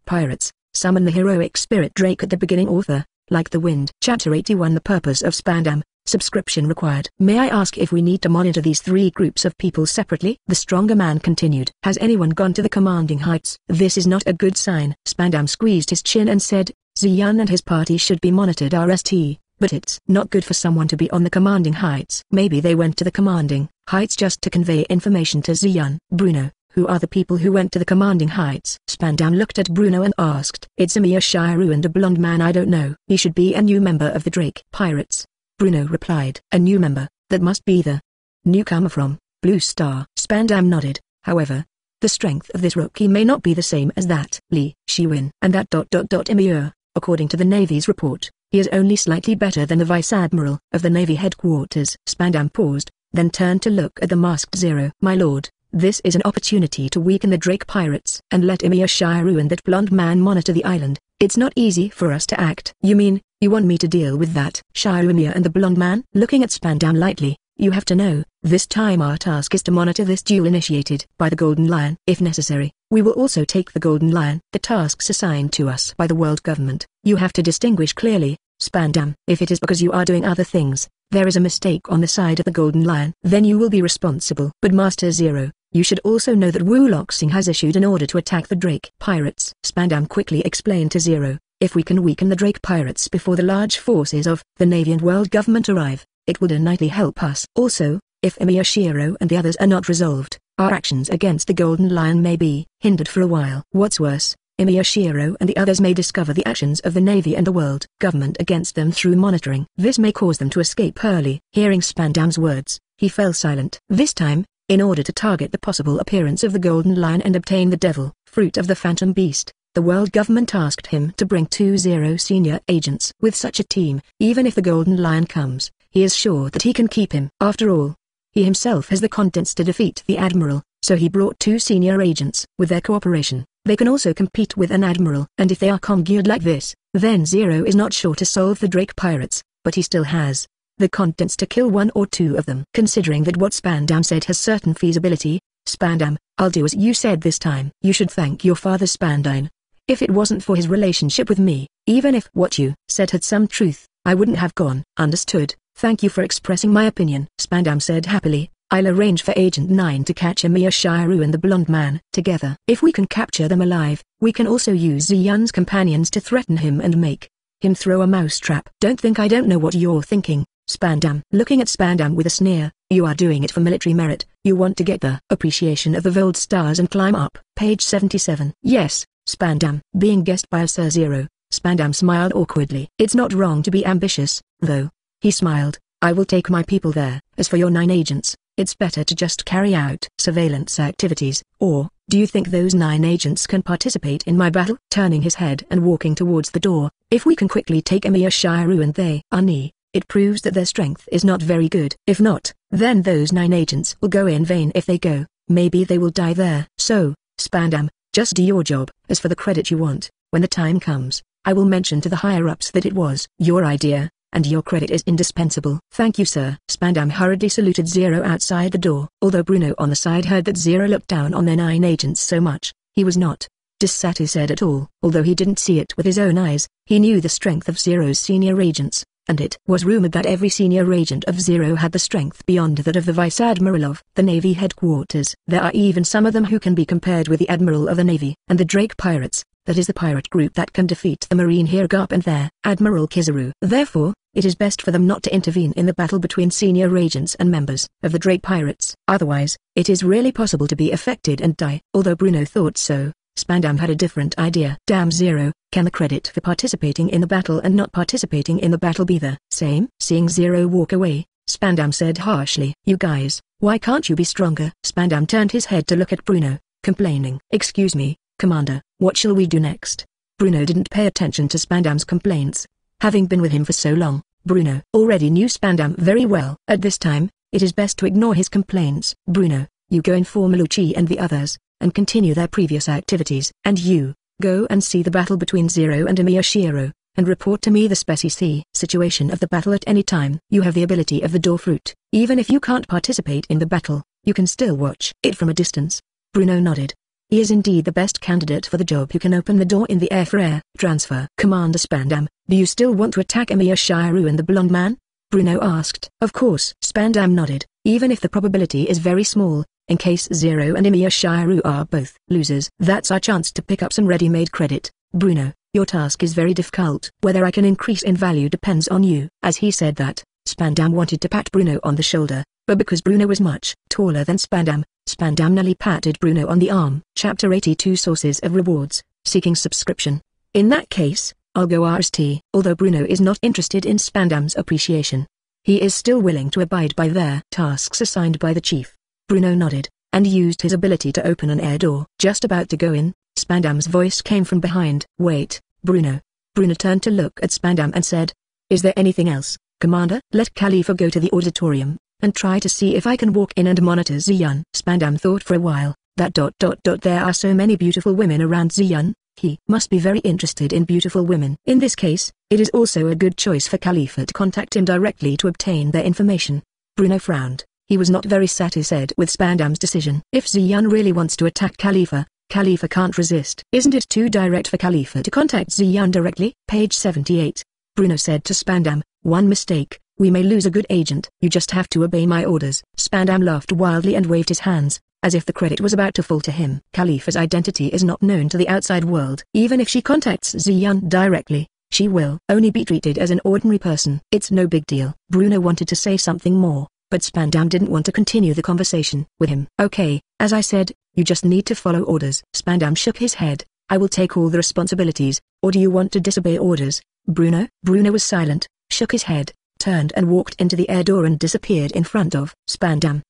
pirates, summon the heroic spirit Drake at the beginning. Author, like the wind. Chapter 81. The purpose of Spandam. Subscription required. May I ask if we need to monitor these three groups of people separately? The stronger man continued. Has anyone gone to the commanding heights? This is not a good sign. Spandam squeezed his chin and said, Ziyun and his party should be monitored RST, but it's not good for someone to be on the commanding heights. Maybe they went to the commanding heights just to convey information to Ziyun. Bruno, who are the people who went to the commanding heights? Spandam looked at Bruno and asked. It's a Musashi and a blonde man. I don't know. He should be a new member of the Drake Pirates. Bruno replied. A new member, that must be the newcomer from Blue Star. Spandam nodded. However, the strength of this rookie may not be the same as that Li Shiwin and that Emir. According to the Navy's report, he is only slightly better than the Vice Admiral of the Navy headquarters. Spandam paused, then turned to look at the masked Zero. My lord, this is an opportunity to weaken the Drake Pirates and let Emir Shiru and that blonde man monitor the island. It's not easy for us to act. You mean, you want me to deal with that Shiru Emir and the blonde man? Looking at Spandam lightly, you have to know, this time our task is to monitor this duel initiated by the Golden Lion. If necessary, we will also take the Golden Lion. The tasks assigned to us by the world government. You have to distinguish clearly, Spandam. If it is because you are doing other things, there is a mistake on the side of the Golden Lion, then you will be responsible. But Master Zero, you should also know that Wu Loxing has issued an order to attack the Drake Pirates. Spandam quickly explained to Zero, if we can weaken the Drake Pirates before the large forces of the Navy and world government arrive, it would innately help us. Also, if Emir Shiro and the others are not resolved, our actions against the Golden Lion may be hindered for a while. What's worse, Emir Shiro and the others may discover the actions of the Navy and the world government against them through monitoring. This may cause them to escape early. Hearing Spandam's words, he fell silent. This time, in order to target the possible appearance of the Golden Lion and obtain the devil fruit of the Phantom Beast, the world government asked him to bring 20 senior agents. With such a team, even if the Golden Lion comes, he is sure that he can keep him. After all, he himself has the contents to defeat the Admiral, so he brought 2 senior agents. With their cooperation, they can also compete with an Admiral. And if they are congeared like this, then Zero is not sure to solve the Drake Pirates, but he still has the contents to kill 1 or 2 of them. Considering that what Spandam said has certain feasibility, Spandam, I'll do as you said this time. You should thank your father Spandine. If it wasn't for his relationship with me, even if what you said had some truth, I wouldn't have gone. Understood. Thank you for expressing my opinion. Spandam said happily. I'll arrange for Agent 9 to catch Emir Shiru and the blonde man. Together, if we can capture them alive, we can also use Ziyun's companions to threaten him and make him throw a mousetrap. Don't think I don't know what you're thinking, Spandam. Looking at Spandam with a sneer, you are doing it for military merit. You want to get the appreciation of the Vold Stars and climb up. Page 77. Yes, Spandam. Being guessed by a Sir Zero, Spandam smiled awkwardly. It's not wrong to be ambitious, though. He smiled. I will take my people there. As for your 9 agents, it's better to just carry out surveillance activities. Or, do you think those 9 agents can participate in my battle? Turning his head and walking towards the door, if we can quickly take Emir Shiru and they are near, it proves that their strength is not very good. If not, then those 9 agents will go in vain. If they go, maybe they will die there. So, Spandam, just do your job. As for the credit you want, when the time comes, I will mention to the higher-ups that it was your idea, and your credit is indispensable. Thank you, sir. Spandam hurriedly saluted Zero outside the door. Although Bruno on the side heard that Zero looked down on their 9 agents so much, he was not dissatisfied at all. Although he didn't see it with his own eyes, he knew the strength of Zero's senior agents, and it was rumored that every senior agent of Zero had the strength beyond that of the Vice Admiral of the Navy headquarters. There are even some of them who can be compared with the Admiral of the Navy. And the Drake Pirates, that is the pirate group that can defeat the Marine Hirgap and their Admiral Kizaru. Therefore, it is best for them not to intervene in the battle between senior agents and members of the Drake Pirates. Otherwise, it is really possible to be affected and die. Although Bruno thought so, Spandam had a different idea. Damn Zero, can the credit for participating in the battle and not participating in the battle be the same? Seeing Zero walk away, Spandam said harshly. You guys, why can't you be stronger? Spandam turned his head to look at Bruno, complaining. Excuse me, Commander, what shall we do next? Bruno didn't pay attention to Spandam's complaints. Having been with him for so long, Bruno already knew Spandam very well. At this time, it is best to ignore his complaints. Bruno, you go inform Lucci and the others, and continue their previous activities. And you, go and see the battle between Zero and Emir Shiro, and report to me the situation of the battle at any time. You have the ability of the door fruit. Even if you can't participate in the battle, you can still watch it from a distance. Bruno nodded. He is indeed the best candidate for the job who can open the door in the air for air transfer. Commander Spandam, do you still want to attack Emiya Shiru and the blonde man? Bruno asked. Of course. Spandam nodded, even if the probability is very small. In case Zero and Emiya Shiru are both losers, that's our chance to pick up some ready-made credit. Bruno, your task is very difficult. Whether I can increase in value depends on you. As he said that, Spandam wanted to pat Bruno on the shoulder, but because Bruno was much taller than Spandam, Spandam nearly patted Bruno on the arm. Chapter 82 Sources of Rewards, Seeking Subscription. In that case, I'll go RST. Although Bruno is not interested in Spandam's appreciation, he is still willing to abide by their tasks assigned by the chief. Bruno nodded, and used his ability to open an air door. Just about to go in, Spandam's voice came from behind. Wait, Bruno. Bruno turned to look at Spandam and said, is there anything else, Commander? Let Kalifa go to the auditorium, and try to see if I can walk in and monitor Ziyun. Spandam thought for a while, there are so many beautiful women around Ziyun, he must be very interested in beautiful women. In this case, it is also a good choice for Kalifa to contact him directly to obtain their information. Bruno frowned. He was not very satisfied with Spandam's decision. If Ziyun really wants to attack Kalifa, Kalifa can't resist. Isn't it too direct for Kalifa to contact Ziyun directly? Page 78. Bruno said to Spandam, one mistake, we may lose a good agent. You just have to obey my orders. Spandam laughed wildly and waved his hands, as if the credit was about to fall to him. Kalifa's identity is not known to the outside world. Even if she contacts Ziyun directly, she will only be treated as an ordinary person. It's no big deal. Bruno wanted to say something more, but Spandam didn't want to continue the conversation with him. Okay, as I said, you just need to follow orders. Spandam shook his head. I will take all the responsibilities, or do you want to disobey orders, Bruno? Bruno was silent, shook his head, turned and walked into the air door and disappeared in front of Spandam.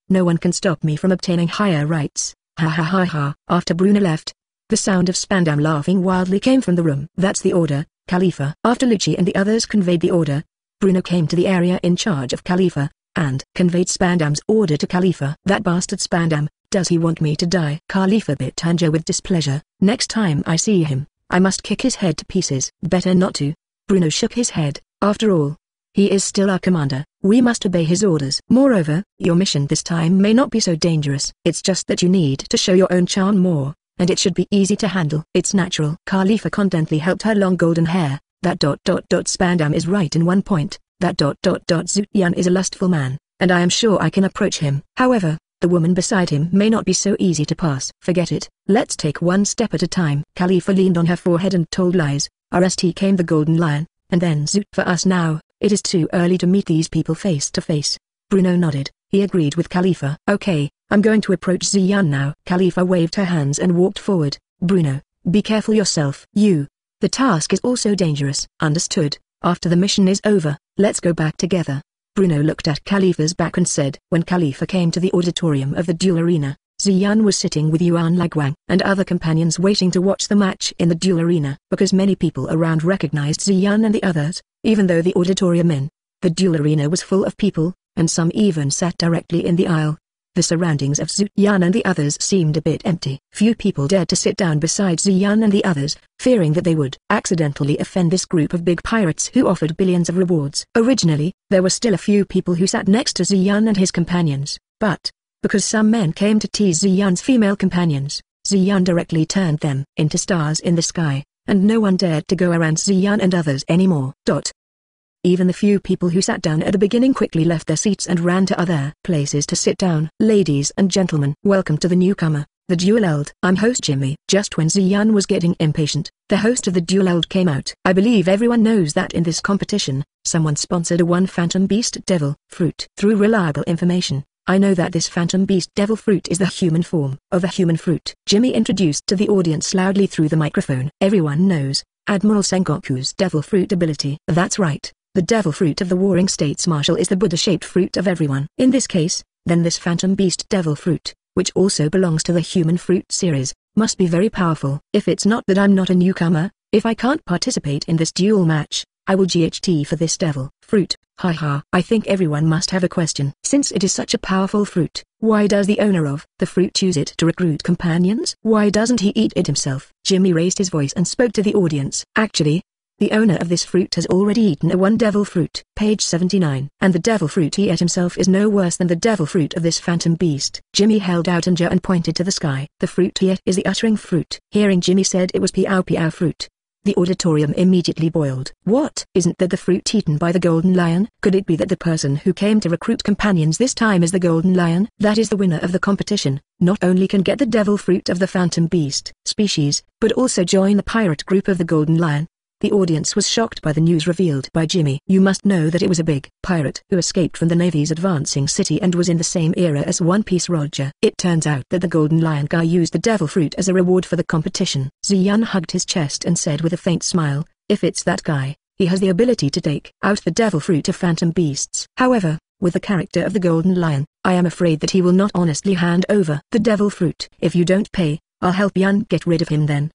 No one can stop me from obtaining higher rights. Ha ha ha ha. After Bruno left, the sound of Spandam laughing wildly came from the room. That's the order, Kalifa. After Lucci and the others conveyed the order, Bruno came to the area in charge of Kalifa, and conveyed Spandam's order to Kalifa. That bastard Spandam, does he want me to die? Kalifa bit Tanjo with displeasure. Next time I see him, I must kick his head to pieces. Better not to. Bruno shook his head. After all, he is still our commander. We must obey his orders. Moreover, your mission this time may not be so dangerous. It's just that you need to show your own charm more, and it should be easy to handle. It's natural. Kalifa contently helped her long golden hair. Spandam is right in one point. Ziyun is a lustful man, and I am sure I can approach him. However, the woman beside him may not be so easy to pass. Forget it. Let's take one step at a time. Kalifa leaned on her forehead and told lies. RST came the golden lion, and then Zoot. For us now, it is too early to meet these people face to face. Bruno nodded. He agreed with Kalifa. Okay, I'm going to approach Ziyun now. Kalifa waved her hands and walked forward. Bruno, be careful yourself. The task is also dangerous. Understood. After the mission is over, let's go back together. Bruno looked at Kalifa's back and said. When Kalifa came to the auditorium of the duel arena, Ziyun was sitting with Yuan Liguang and other companions waiting to watch the match in the duel arena. Because many people around recognized Ziyun and the others, even though the auditorium in the duel arena was full of people, and some even sat directly in the aisle, the surroundings of Ziyun and the others seemed a bit empty. Few people dared to sit down beside Ziyun and the others, fearing that they would accidentally offend this group of big pirates who offered billions of rewards. Originally, there were still a few people who sat next to Ziyun and his companions, but because some men came to tease Ziyun's female companions, Ziyun directly turned them into stars in the sky, and no one dared to go around Ziyun and others anymore. Even the few people who sat down at the beginning quickly left their seats and ran to other places to sit down. Ladies and gentlemen, welcome to the newcomer, the Duel-Eld. I'm host Jimmy. Just when Ziyun was getting impatient, the host of the Duel-Eld came out. I believe everyone knows that in this competition, someone sponsored a one Phantom Beast Devil Fruit. Through reliable information, I know that this Phantom Beast Devil Fruit is the human form of a human fruit. Jimmy introduced to the audience loudly through the microphone. Everyone knows Admiral Sengoku's Devil Fruit ability. That's right. The devil fruit of the warring states marshal is the Buddha-shaped fruit of everyone. In this case, then this Phantom Beast Devil Fruit, which also belongs to the human fruit series, must be very powerful. If it's not that I'm not a newcomer, if I can't participate in this duel match, I will GHT for this devil fruit. Haha. I think everyone must have a question. Since it is such a powerful fruit, why does the owner of the fruit use it to recruit companions? Why doesn't he eat it himself? Jimmy raised his voice and spoke to the audience. Actually, The owner of this fruit has already eaten one devil fruit. Page 79. And the devil fruit he ate himself is no worse than the devil fruit of this phantom beast. Jimmy held out a jar and pointed to the sky. The fruit he ate is the uttering fruit. Hearing Jimmy said it was piao fruit, the auditorium immediately boiled. What? Isn't that the fruit eaten by the golden lion? Could it be that the person who came to recruit companions this time is the golden lion? That is the winner of the competition. Not only can get the devil fruit of the phantom beast species, but also join the pirate group of the golden lion. The audience was shocked by the news revealed by Jimmy. You must know that it was a big pirate who escaped from the Navy's advancing city and was in the same era as One Piece Roger. It turns out that the Golden Lion guy used the devil fruit as a reward for the competition. Xian hugged his chest and said with a faint smile, if it's that guy, he has the ability to take out the devil fruit of phantom beasts. However, with the character of the Golden Lion, I am afraid that he will not honestly hand over the devil fruit. If you don't pay, I'll help Yan get rid of him then.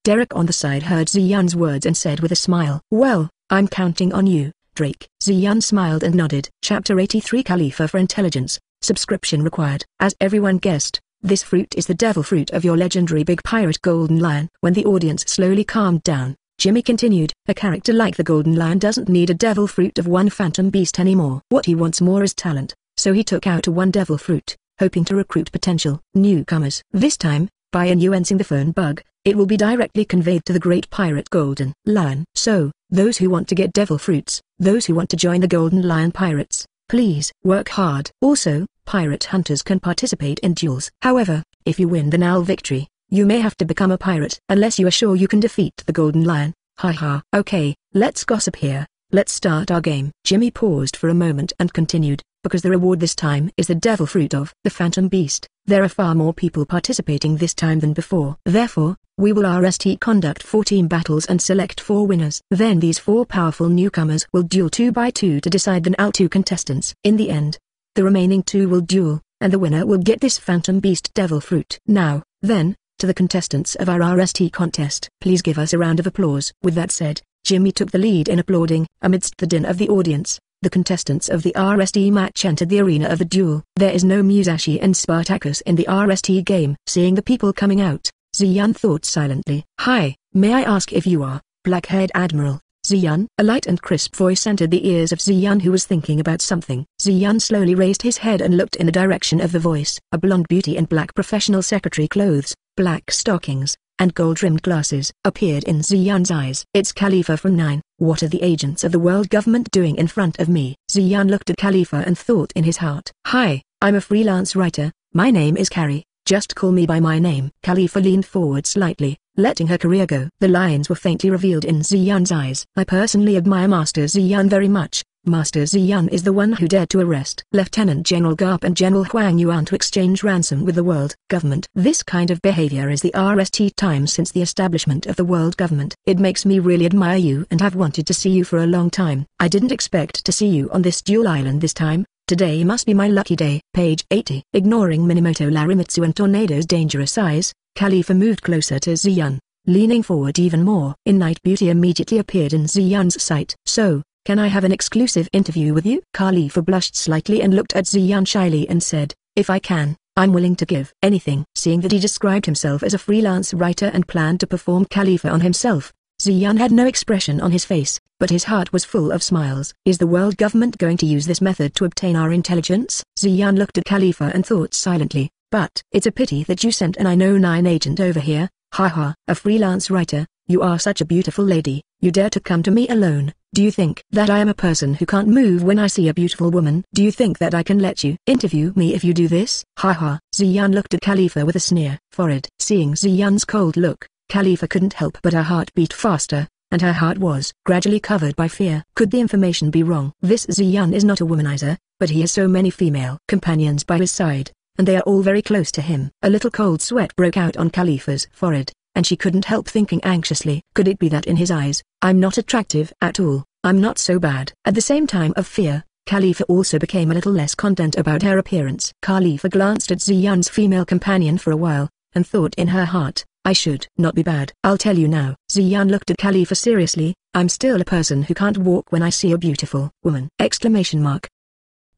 Derek on the side heard Xian's words and said with a smile, well, I'm counting on you, Drake. Xian smiled and nodded. Chapter 83 Kalifa for Intelligence, subscription required. As everyone guessed, this fruit is the devil fruit of your legendary big pirate Golden Lion. When the audience slowly calmed down, Jimmy continued, a character like the Golden Lion doesn't need a devil fruit of one phantom beast anymore. What he wants more is talent, so he took out one devil fruit, hoping to recruit potential newcomers. This time, by nuancing the phone bug, it will be directly conveyed to the great pirate Golden Lion. So, those who want to get devil fruits, those who want to join the Golden Lion pirates, please work hard. Also, pirate hunters can participate in duels. However, if you win the Nal victory, you may have to become a pirate unless you are sure you can defeat the Golden Lion. Haha. Okay, let's gossip here. Let's start our game. Jimmy paused for a moment and continued, because the reward this time is the devil fruit of the phantom beast. There are far more people participating this time than before. Therefore, we will conduct 4 team battles and select 4 winners. Then these 4 powerful newcomers will duel 2 by 2 to decide the NAL 2 contestants. In the end, the remaining 2 will duel, and the winner will get this phantom beast devil fruit. Now, then, to the contestants of our RST contest. Please give us a round of applause. With that said, Jimmy took the lead in applauding. Amidst the din of the audience, the contestants of the RST match entered the arena of the duel. There is no Musashi and Spartacus in the RST game. Seeing the people coming out, Xian thought silently. Hi, may I ask if you are Black-haired Admiral Xian? A light and crisp voice entered the ears of Xian, who was thinking about something. Xian slowly raised his head and looked in the direction of the voice. A blonde beauty in black professional secretary clothes, black stockings, and gold-rimmed glasses appeared in Xian's eyes. It's Kalifa from 9. What are the agents of the world government doing in front of me? Xian looked at Kalifa and thought in his heart. Hi, I'm a freelance writer. My name is Carrie. Just call me by my name. Kalifa leaned forward slightly, letting her career go. The lines were faintly revealed in Xian's eyes. I personally admire Master Xian very much. Master Xian is the one who dared to arrest Lieutenant General Garp and General Huang Yuan to exchange ransom with the world government. This kind of behavior is the RST time since the establishment of the world government. It makes me really admire you and have wanted to see you for a long time. I didn't expect to see you on this dual island this time. Today must be my lucky day. Page 80. Ignoring Minamoto Larimitsu and Tornado's dangerous eyes, Kalifa moved closer to Xian, leaning forward even more. In Night Beauty immediately appeared in Xian's sight. So, can I have an exclusive interview with you? Kalifa blushed slightly and looked at Xian shyly and said, if I can, I'm willing to give anything. Seeing that he described himself as a freelance writer and planned to perform Kalifa on himself, Xian had no expression on his face, but his heart was full of smiles. Is the world government going to use this method to obtain our intelligence? Xian looked at Kalifa and thought silently, but it's a pity that you sent an I-09 agent over here. Haha, a freelance writer, you are such a beautiful lady, you dare to come to me alone. Do you think that I am a person who can't move when I see a beautiful woman? Do you think that I can let you interview me if you do this? Haha. Xian looked at Kalifa with a sneer. Forehead. Seeing Xian's cold look, Kalifa couldn't help but her heart beat faster, and her heart was gradually covered by fear. Could the information be wrong? This Xian is not a womanizer, but he has so many female companions by his side, and they are all very close to him. A little cold sweat broke out on Kalifa's forehead, and she couldn't help thinking anxiously. Could it be that in his eyes, I'm not attractive at all, I'm not so bad? At the same time of fear, Kalifa also became a little less content about her appearance. Kalifa glanced at Xian's female companion for a while, and thought in her heart, I should not be bad. I'll tell you now. Xian looked at Kalifa seriously, I'm still a person who can't walk when I see a beautiful woman!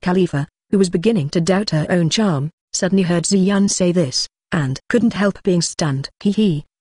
Kalifa, who was beginning to doubt her own charm, suddenly heard Xian say this, and couldn't help being stunned.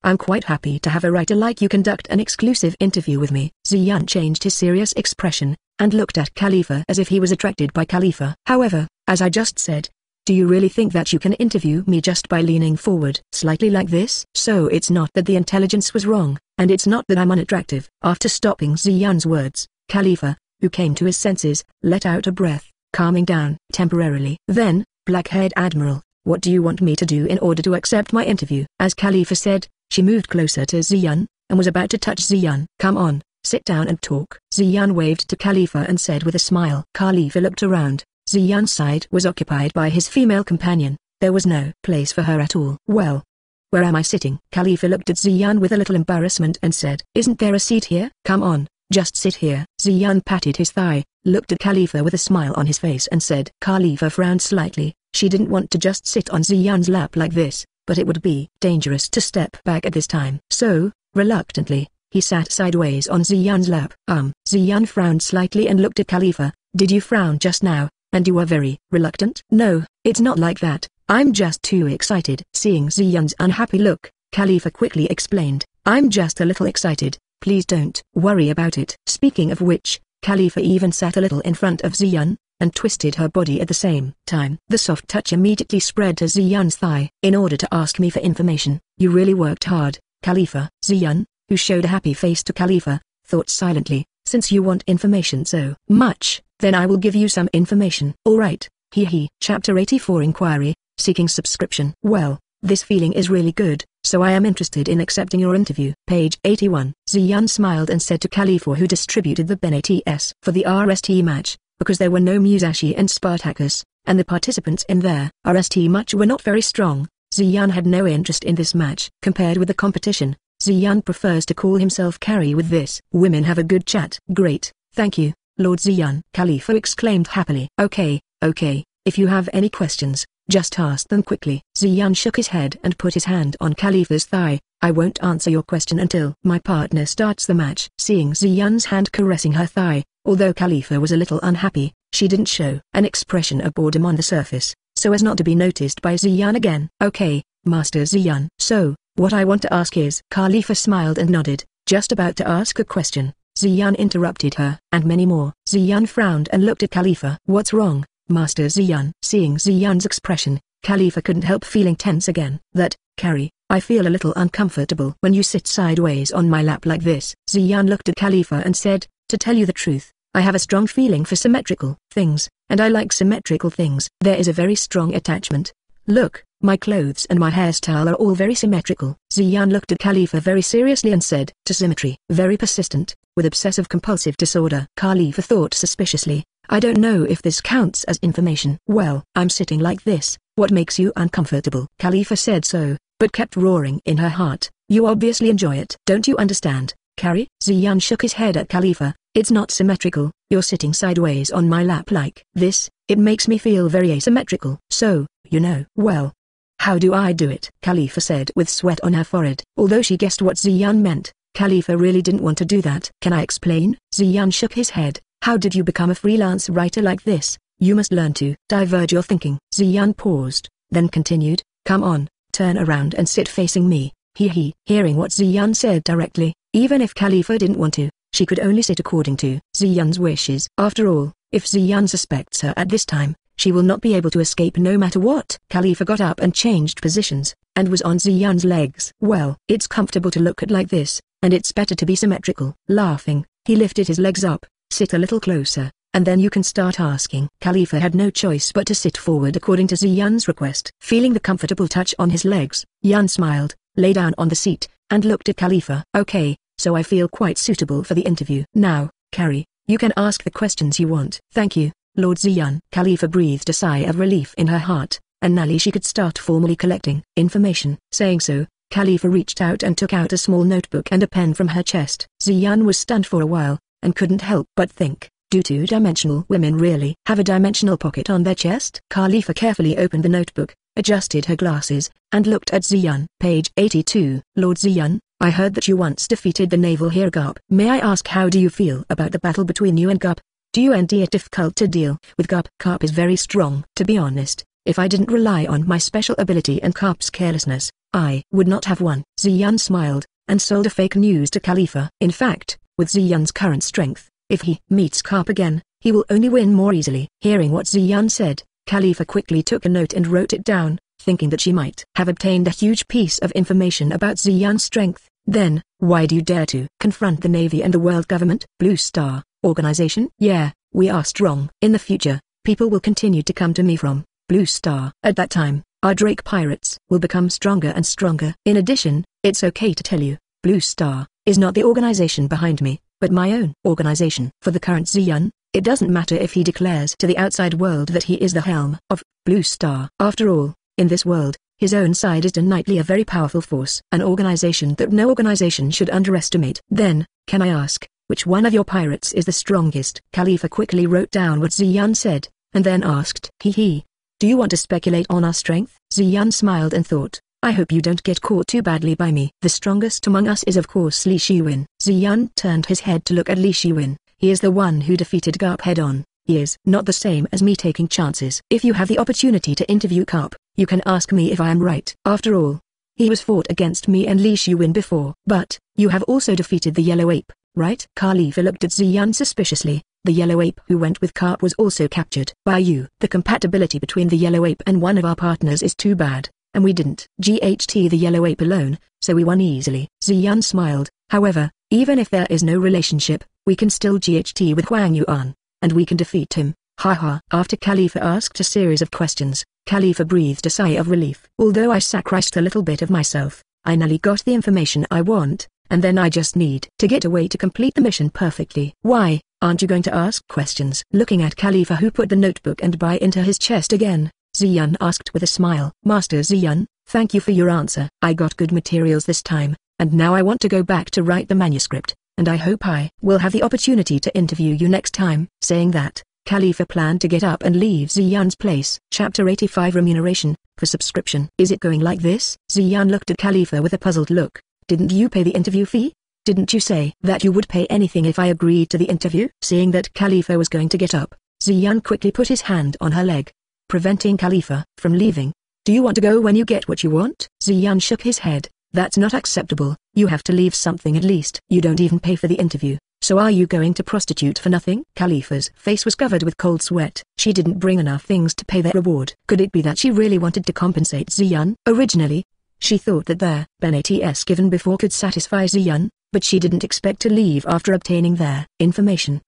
I'm quite happy to have a writer like you conduct an exclusive interview with me. Ziyan changed his serious expression, and looked at Kalifa as if he was attracted by Kalifa. However, as I just said, do you really think that you can interview me just by leaning forward slightly like this? So it's not that the intelligence was wrong, and it's not that I'm unattractive. After stopping Ziyan's words, Kalifa, who came to his senses, let out a breath, calming down temporarily. Then, Black-haired Admiral, what do you want me to do in order to accept my interview? As Kalifa said, she moved closer to Ziyan, and was about to touch Ziyan. Come on, sit down and talk. Ziyan waved to Kalifa and said with a smile. Kalifa looked around. Ziyan's side was occupied by his female companion. There was no place for her at all. Well, where am I sitting? Kalifa looked at Ziyan with a little embarrassment and said, isn't there a seat here? Come on, just sit here. Ziyan patted his thigh, looked at Kalifa with a smile on his face and said. Kalifa frowned slightly. She didn't want to just sit on Ziyan's lap like this, but it would be dangerous to step back at this time. So, reluctantly, he sat sideways on Ziyan's lap. Ziyan frowned slightly and looked at Kalifa. Did you frown just now, and you were very reluctant? No, it's not like that. I'm just too excited. Seeing Ziyan's unhappy look, Kalifa quickly explained. I'm just a little excited. Please don't worry about it. Speaking of which, Kalifa even sat a little in front of Ziyan, and twisted her body at the same time. The soft touch immediately spread to Ziyan's thigh. In order to ask me for information, you really worked hard, Kalifa. Ziyan, who showed a happy face to Kalifa, thought silently, since you want information so much, then I will give you some information. Alright, hee. Chapter 84 Inquiry, Seeking Subscription. Well, this feeling is really good, so I am interested in accepting your interview. Page 81. Ziyan smiled and said to Kalifa who distributed the benefits for the RST match, because there were no Musashi and Spartacus, and the participants in their RST match were not very strong, Ziyan had no interest in this match. Compared with the competition, Ziyan prefers to call himself carry with this. Women have a good chat. Great, thank you, Lord Ziyan. Kalifa exclaimed happily. Okay, if you have any questions, just ask them quickly. Ziyan shook his head and put his hand on Kalifa's thigh. I won't answer your question until my partner starts the match. Seeing Ziyan's hand caressing her thigh, although Kalifa was a little unhappy, she didn't show an expression of boredom on the surface, so as not to be noticed by Ziyan again. Okay, Master Ziyan. So, what I want to ask is... Kalifa smiled and nodded, just about to ask a question. Ziyan interrupted her, and many more. Ziyan frowned and looked at Kalifa. What's wrong, Master Ziyan? Seeing Ziyan's expression, Kalifa couldn't help feeling tense again. That, carry, I feel a little uncomfortable when you sit sideways on my lap like this. Ziyan looked at Kalifa and said, to tell you the truth, I have a strong feeling for symmetrical things, and I like symmetrical things. There is a very strong attachment. Look, my clothes and my hairstyle are all very symmetrical. Ziyan looked at Kalifa very seriously and said, to symmetry. Very persistent, with obsessive-compulsive disorder. Kalifa thought suspiciously, I don't know if this counts as information. Well, I'm sitting like this, what makes you uncomfortable? Kalifa said so, but kept roaring in her heart, you obviously enjoy it. Don't you understand, carry? Ziyan shook his head at Kalifa. It's not symmetrical, you're sitting sideways on my lap like this, it makes me feel very asymmetrical. So, you know. Well, how do I do it? Kalifa said with sweat on her forehead. Although she guessed what Ziyan meant, Kalifa really didn't want to do that. Can I explain? Ziyan shook his head. How did you become a freelance writer like this? You must learn to diverge your thinking. Ziyan paused, then continued, come on, turn around and sit facing me. Hee. Hearing what Ziyan said directly, even if Kalifa didn't want to, she could only sit according to Ziyan's wishes. After all, if Ziyan suspects her at this time, she will not be able to escape no matter what. Kalifa got up and changed positions, and was on Ziyan's legs. Well, it's comfortable to look at like this, and it's better to be symmetrical. Laughing, he lifted his legs up, sit a little closer, and then you can start asking. Kalifa had no choice but to sit forward according to Ziyan's request. Feeling the comfortable touch on his legs, Yan smiled, lay down on the seat, and looked at Kalifa. Okay, so I feel quite suitable for the interview. Now, carry, you can ask the questions you want. Thank you, Lord Ziyan. Kalifa breathed a sigh of relief in her heart, and now she could start formally collecting information. Saying so, Kalifa reached out and took out a small notebook and a pen from her chest. Ziyan was stunned for a while, and couldn't help but think, do two-dimensional women really have a dimensional pocket on their chest? Kalifa carefully opened the notebook, adjusted her glasses, and looked at Ziyan. Page 82. Lord Ziyan, I heard that you once defeated the naval hero Gup. May I ask how do you feel about the battle between you and Gup? Do you find it difficult to deal with Gup? Gup is very strong. To be honest, if I didn't rely on my special ability and Gup's carelessness, I would not have won. Ziyun smiled, and sold a fake news to Kalifa. In fact, with Ziyun's current strength, if he meets Carp again, he will only win more easily. Hearing what Ziyun said, Kalifa quickly took a note and wrote it down, thinking that she might have obtained a huge piece of information about Ziyun's strength. Then, why do you dare to confront the Navy and the world government? Blue Star Organization? Yeah, we are strong. In the future, people will continue to come to me from Blue Star. At that time, our Drake pirates will become stronger and stronger. In addition, it's okay to tell you, Blue Star is not the organization behind me, but my own organization. For the current Ziyun, it doesn't matter if he declares to the outside world that he is the helm of Blue Star. After all, in this world, his own side is innately a very powerful force, an organization that no organization should underestimate. Then, can I ask, which one of your pirates is the strongest? Kalifa quickly wrote down what Ziyun said, and then asked, do you want to speculate on our strength? Ziyun smiled and thought, I hope you don't get caught too badly by me. The strongest among us is of course Li Shiwen. Ziyun turned his head to look at Li Shiwen. He is the one who defeated Garp head-on. He is not the same as me taking chances. If you have the opportunity to interview Garp, you can ask me if I am right. After all, he was fought against me and Li Shiwen before. But, you have also defeated the Yellow Ape, right? Kalifa looked at Ziyun suspiciously. The Yellow Ape who went with Garp was also captured by you. The compatibility between the Yellow Ape and one of our partners is too bad, and we didn't GHT the Yellow Ape alone, so we won easily. Ziyun smiled. However, even if there is no relationship, we can still GHT with Huang Yuan, and we can defeat him. Haha. After Kalifa asked a series of questions, Kalifa breathed a sigh of relief. Although I sacrificed a little bit of myself, I nearly got the information I want, and then I just need to get away to complete the mission perfectly. Why, aren't you going to ask questions? Looking at Kalifa who put the notebook and buy into his chest again, Ziyun asked with a smile. Master Ziyun, thank you for your answer. I got good materials this time, and now I want to go back to write the manuscript, and I hope I will have the opportunity to interview you next time. Saying that, Kalifa planned to get up and leave Ziyun's place. Chapter 85 Remuneration, for subscription. Is it going like this? Ziyun looked at Kalifa with a puzzled look. Didn't you pay the interview fee? Didn't you say that you would pay anything if I agreed to the interview? Seeing that Kalifa was going to get up, Ziyun quickly put his hand on her leg, preventing Kalifa from leaving. Do you want to go when you get what you want? Ziyun shook his head. That's not acceptable. You have to leave something at least. You don't even pay for the interview, so are you going to prostitute for nothing? Kalifa's face was covered with cold sweat. She didn't bring enough things to pay their reward. Could it be that she really wanted to compensate Ziyun? Originally, she thought that their benefits given before could satisfy Ziyun, but she didn't expect to leave after obtaining their information.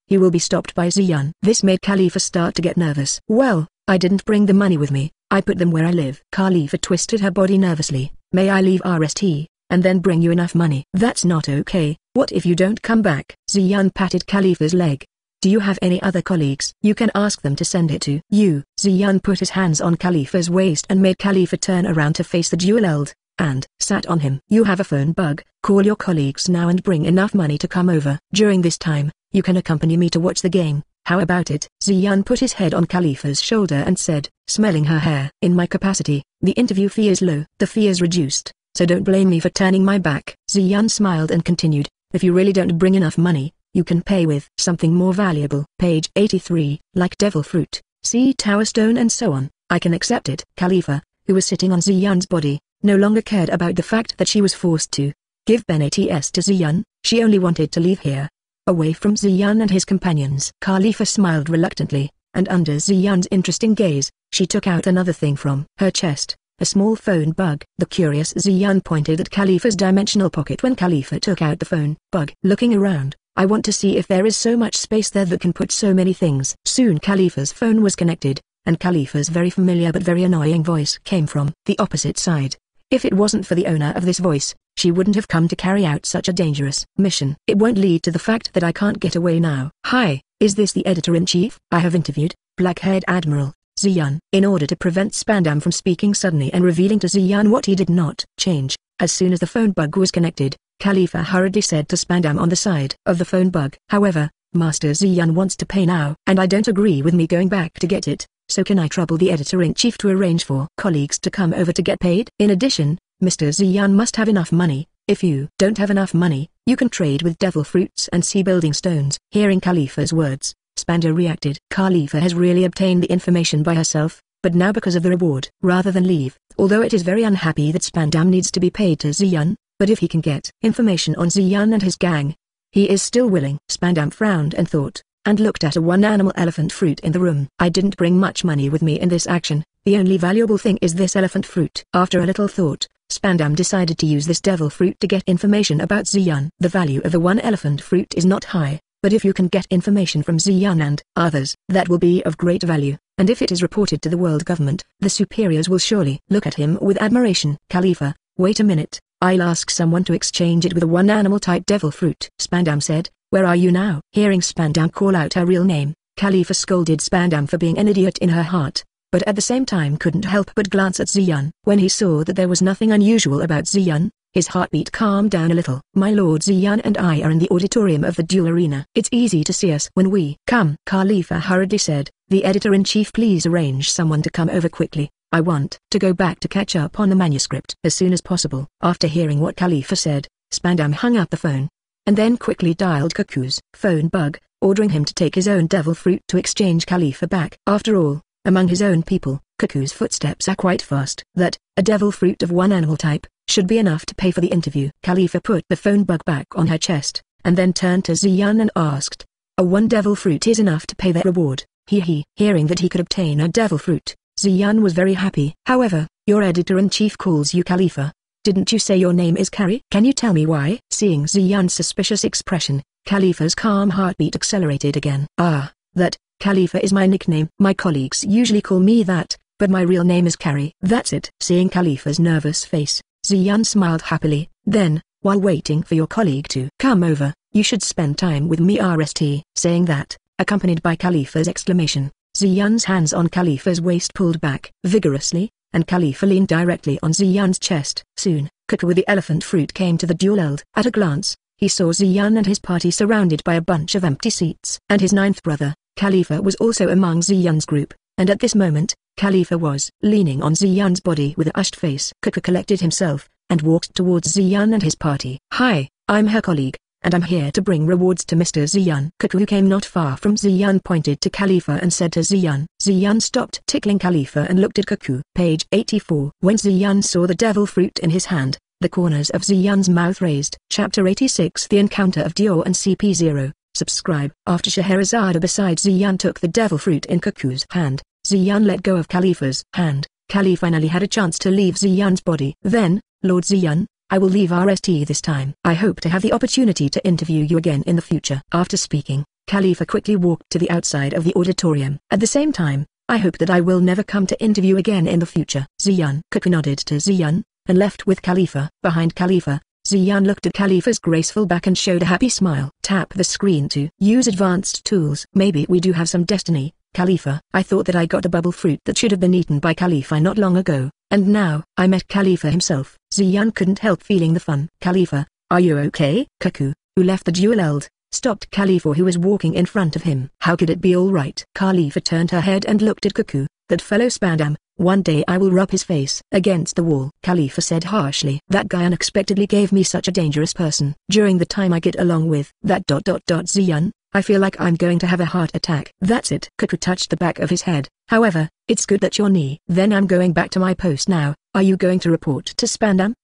He will be stopped by Ziyun. This made Kalifa start to get nervous. Well, I didn't bring the money with me, I put them where I live. Kalifa twisted her body nervously. May I leave RST, and then bring you enough money? That's not okay. What if you don't come back? Ziyun patted Kalifa's leg. Do you have any other colleagues? You can ask them to send it to you. Ziyun put his hands on Kalifa's waist and made Kalifa turn around to face the duel-eld, and sat on him. You have a phone bug. Call your colleagues now and bring enough money to come over. During this time, you can accompany me to watch the game. How about it? Ziyun put his head on Kalifa's shoulder and said, smelling her hair. In my capacity, the interview fee is low. The fee is reduced, so don't blame me for turning my back. Ziyun smiled and continued, if you really don't bring enough money, you can pay with something more valuable. Page 83, like devil fruit, sea tower stone and so on. I can accept it. Kalifa, who was sitting on Ziyun's body, no longer cared about the fact that she was forced to give benefits to Ziyun. She only wanted to leave here, away from Ziyun and his companions. Kalifa smiled reluctantly, and under Ziyun's interesting gaze, she took out another thing from her chest, a small phone bug. The curious Ziyun pointed at Kalifa's dimensional pocket when Kalifa took out the phone bug. Looking around, I want to see if there is so much space there that can put so many things. Soon Kalifa's phone was connected, and Kalifa's very familiar but very annoying voice came from the opposite side. If it wasn't for the owner of this voice, she wouldn't have come to carry out such a dangerous mission. It won't lead to the fact that I can't get away now. Hi, is this the editor-in-chief? I have interviewed Black-haired Admiral Ziyun. In order to prevent Spandam from speaking suddenly and revealing to Ziyun what he did not change, as soon as the phone bug was connected, Kalifa hurriedly said to Spandam on the side of the phone bug. However, Master Ziyun wants to pay now, and I don't agree with me going back to get it, so can I trouble the editor-in-chief to arrange for colleagues to come over to get paid? In addition, Mr. Ziyun must have enough money. If you don't have enough money, you can trade with devil fruits and sea building stones. Hearing Kalifa's words, Spandam reacted. Kalifa has really obtained the information by herself. but now because of the reward. Rather than leave, although it is very unhappy that Spandam needs to be paid to Ziyun, but if he can get information on Ziyun and his gang, he is still willing. Spandam frowned and thought, and looked at a one-animal elephant fruit in the room. I didn't bring much money with me in this action, the only valuable thing is this elephant fruit. After a little thought, Spandam decided to use this devil fruit to get information about Ziyun. The value of the one elephant fruit is not high, but if you can get information from Ziyun and others, that will be of great value, and if it is reported to the world government, the superiors will surely look at him with admiration. Kalifa, wait a minute, I'll ask someone to exchange it with a one-animal type devil fruit. Spandam said, where are you now? Hearing Spandam call out her real name, Kalifa scolded Spandam for being an idiot in her heart, but at the same time couldn't help but glance at Ziyun. When he saw that there was nothing unusual about Ziyun, his heartbeat calmed down a little. My lord, Ziyun and I are in the auditorium of the duel arena. It's easy to see us when we come. Kalifa hurriedly said, the editor-in-chief, please arrange someone to come over quickly. I want to go back to catch up on the manuscript as soon as possible. After hearing what Kalifa said, Spandam hung up the phone, and then quickly dialed Cuckoo's phone bug, ordering him to take his own devil fruit to exchange Kalifa back. After all, among his own people, Cuckoo's footsteps are quite fast. That, a devil fruit of one animal type, should be enough to pay for the interview. Kalifa put the phone bug back on her chest, and then turned to Ziyun and asked, a one devil fruit is enough to pay that reward? Hearing that he could obtain a devil fruit, Ziyun was very happy. However, your editor-in-chief calls you Kalifa. Didn't you say your name is Carrie? Can you tell me why? Seeing Ziyun's suspicious expression, Kalifa's calm heartbeat accelerated again. Ah, that, Kalifa is my nickname. My colleagues usually call me that, but my real name is Carrie. That's it. Seeing Kalifa's nervous face, Ziyun smiled happily. Then, while waiting for your colleague to come over, you should spend time with me RST. Saying that, accompanied by Kalifa's exclamation, Ziyun's hands on Kalifa's waist pulled back vigorously, and Kalifa leaned directly on Ziyun's chest. Soon, Cuckoo with the elephant fruit came to the duel. At a glance, he saw Ziyun and his party surrounded by a bunch of empty seats. And his ninth brother, Kalifa, was also among Ziyun's group, and at this moment, Kalifa was leaning on Ziyun's body with a hushed face. Cuckoo collected himself, and walked towards Ziyun and his party. Hi, I'm her colleague, and I'm here to bring rewards to Mr. Ziyun. Cuckoo, who came not far from Ziyun, pointed to Kalifa and said to Ziyun. Ziyun stopped tickling Kalifa and looked at Cuckoo. Page 84. When Ziyun saw the devil fruit in his hand, the corners of Ziyun's mouth raised. Chapter 86. The Encounter of Dior and CP0. Subscribe. After Scheherazade beside Ziyun took the devil fruit in Cuckoo's hand, Ziyun let go of Kalifa's hand. Kalifa finally had a chance to leave Ziyun's body. Then, Lord Ziyun, I will leave RST this time. I hope to have the opportunity to interview you again in the future. After speaking, Kalifa quickly walked to the outside of the auditorium. At the same time, I hope that I will never come to interview again in the future. Ziyun. Cuckoo nodded to Ziyun, and left with Kalifa. Behind Kalifa, Ziyun looked at Kalifa's graceful back and showed a happy smile. Tap the screen to use advanced tools. Maybe we do have some destiny, Kalifa. I thought that I got a bubble fruit that should have been eaten by Kalifa not long ago, and now I met Kalifa himself. Ziyun couldn't help feeling the fun. Kalifa, are you okay? Cuckoo, who left the duel, stopped Kalifa, who was walking in front of him. How could it be all right? Kalifa turned her head and looked at Cuckoo. That fellow Spandam, one day I will rub his face against the wall. Kalifa said harshly. That guy unexpectedly gave me such a dangerous person. During the time I get along with that Ziyun, I feel like I'm going to have a heart attack. That's it. Cuckoo touched the back of his head. However, it's good that your knee. Then I'm going back to my post now. Are you going to report to Spandam?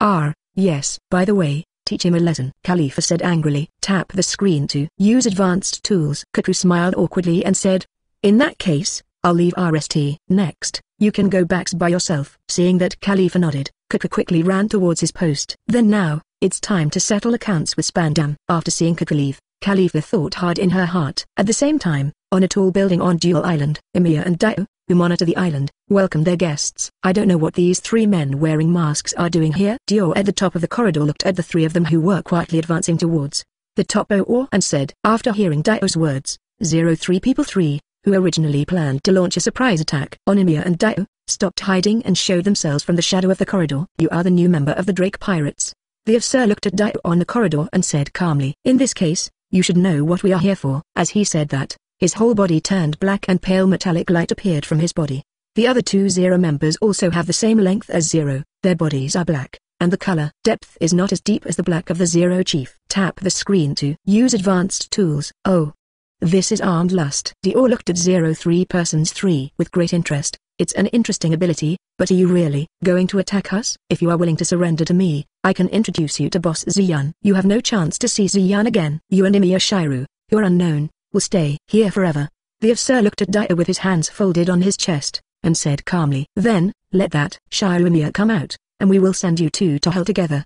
Yes. By the way, teach him a lesson. Kalifa said angrily. Tap the screen to use advanced tools. Cuckoo smiled awkwardly and said, in that case, I'll leave RST. Next, you can go back by yourself. Seeing that Kalifa nodded, Cuckoo quickly ran towards his post. Then now, it's time to settle accounts with Spandam. After seeing Cuckoo leave, Kalifa thought hard in her heart. At the same time, on a tall building on Duel Island, Emiya and Dio, who monitor the island, welcomed their guests. I don't know what these three men wearing masks are doing here. Dior at the top of the corridor looked at the three of them who were quietly advancing towards the top and said, after hearing Dio's words, 03 people 3, who originally planned to launch a surprise attack on Emiya and Dio, stopped hiding and showed themselves from the shadow of the corridor. You are the new member of the Drake Pirates. The officer looked at Dio on the corridor and said calmly, in this case, you should know what we are here for. As he said that, his whole body turned black and pale metallic light appeared from his body. The other two Zero members also have the same length as Zero, their bodies are black, and the color depth is not as deep as the black of the Zero chief. Tap the screen to use advanced tools. Oh. This is Armed Lust. Dior looked at 03 persons 3 with great interest, It's an interesting ability, but are you really going to attack us? If you are willing to surrender to me, I can introduce you to Boss Xian. You have no chance to see Xian again. You and Emiya Shiru, who are unknown, will stay here forever. The officer looked at Dio with his hands folded on his chest, and said calmly, "Then, let that Shiru come out, and we will send you two to hell together."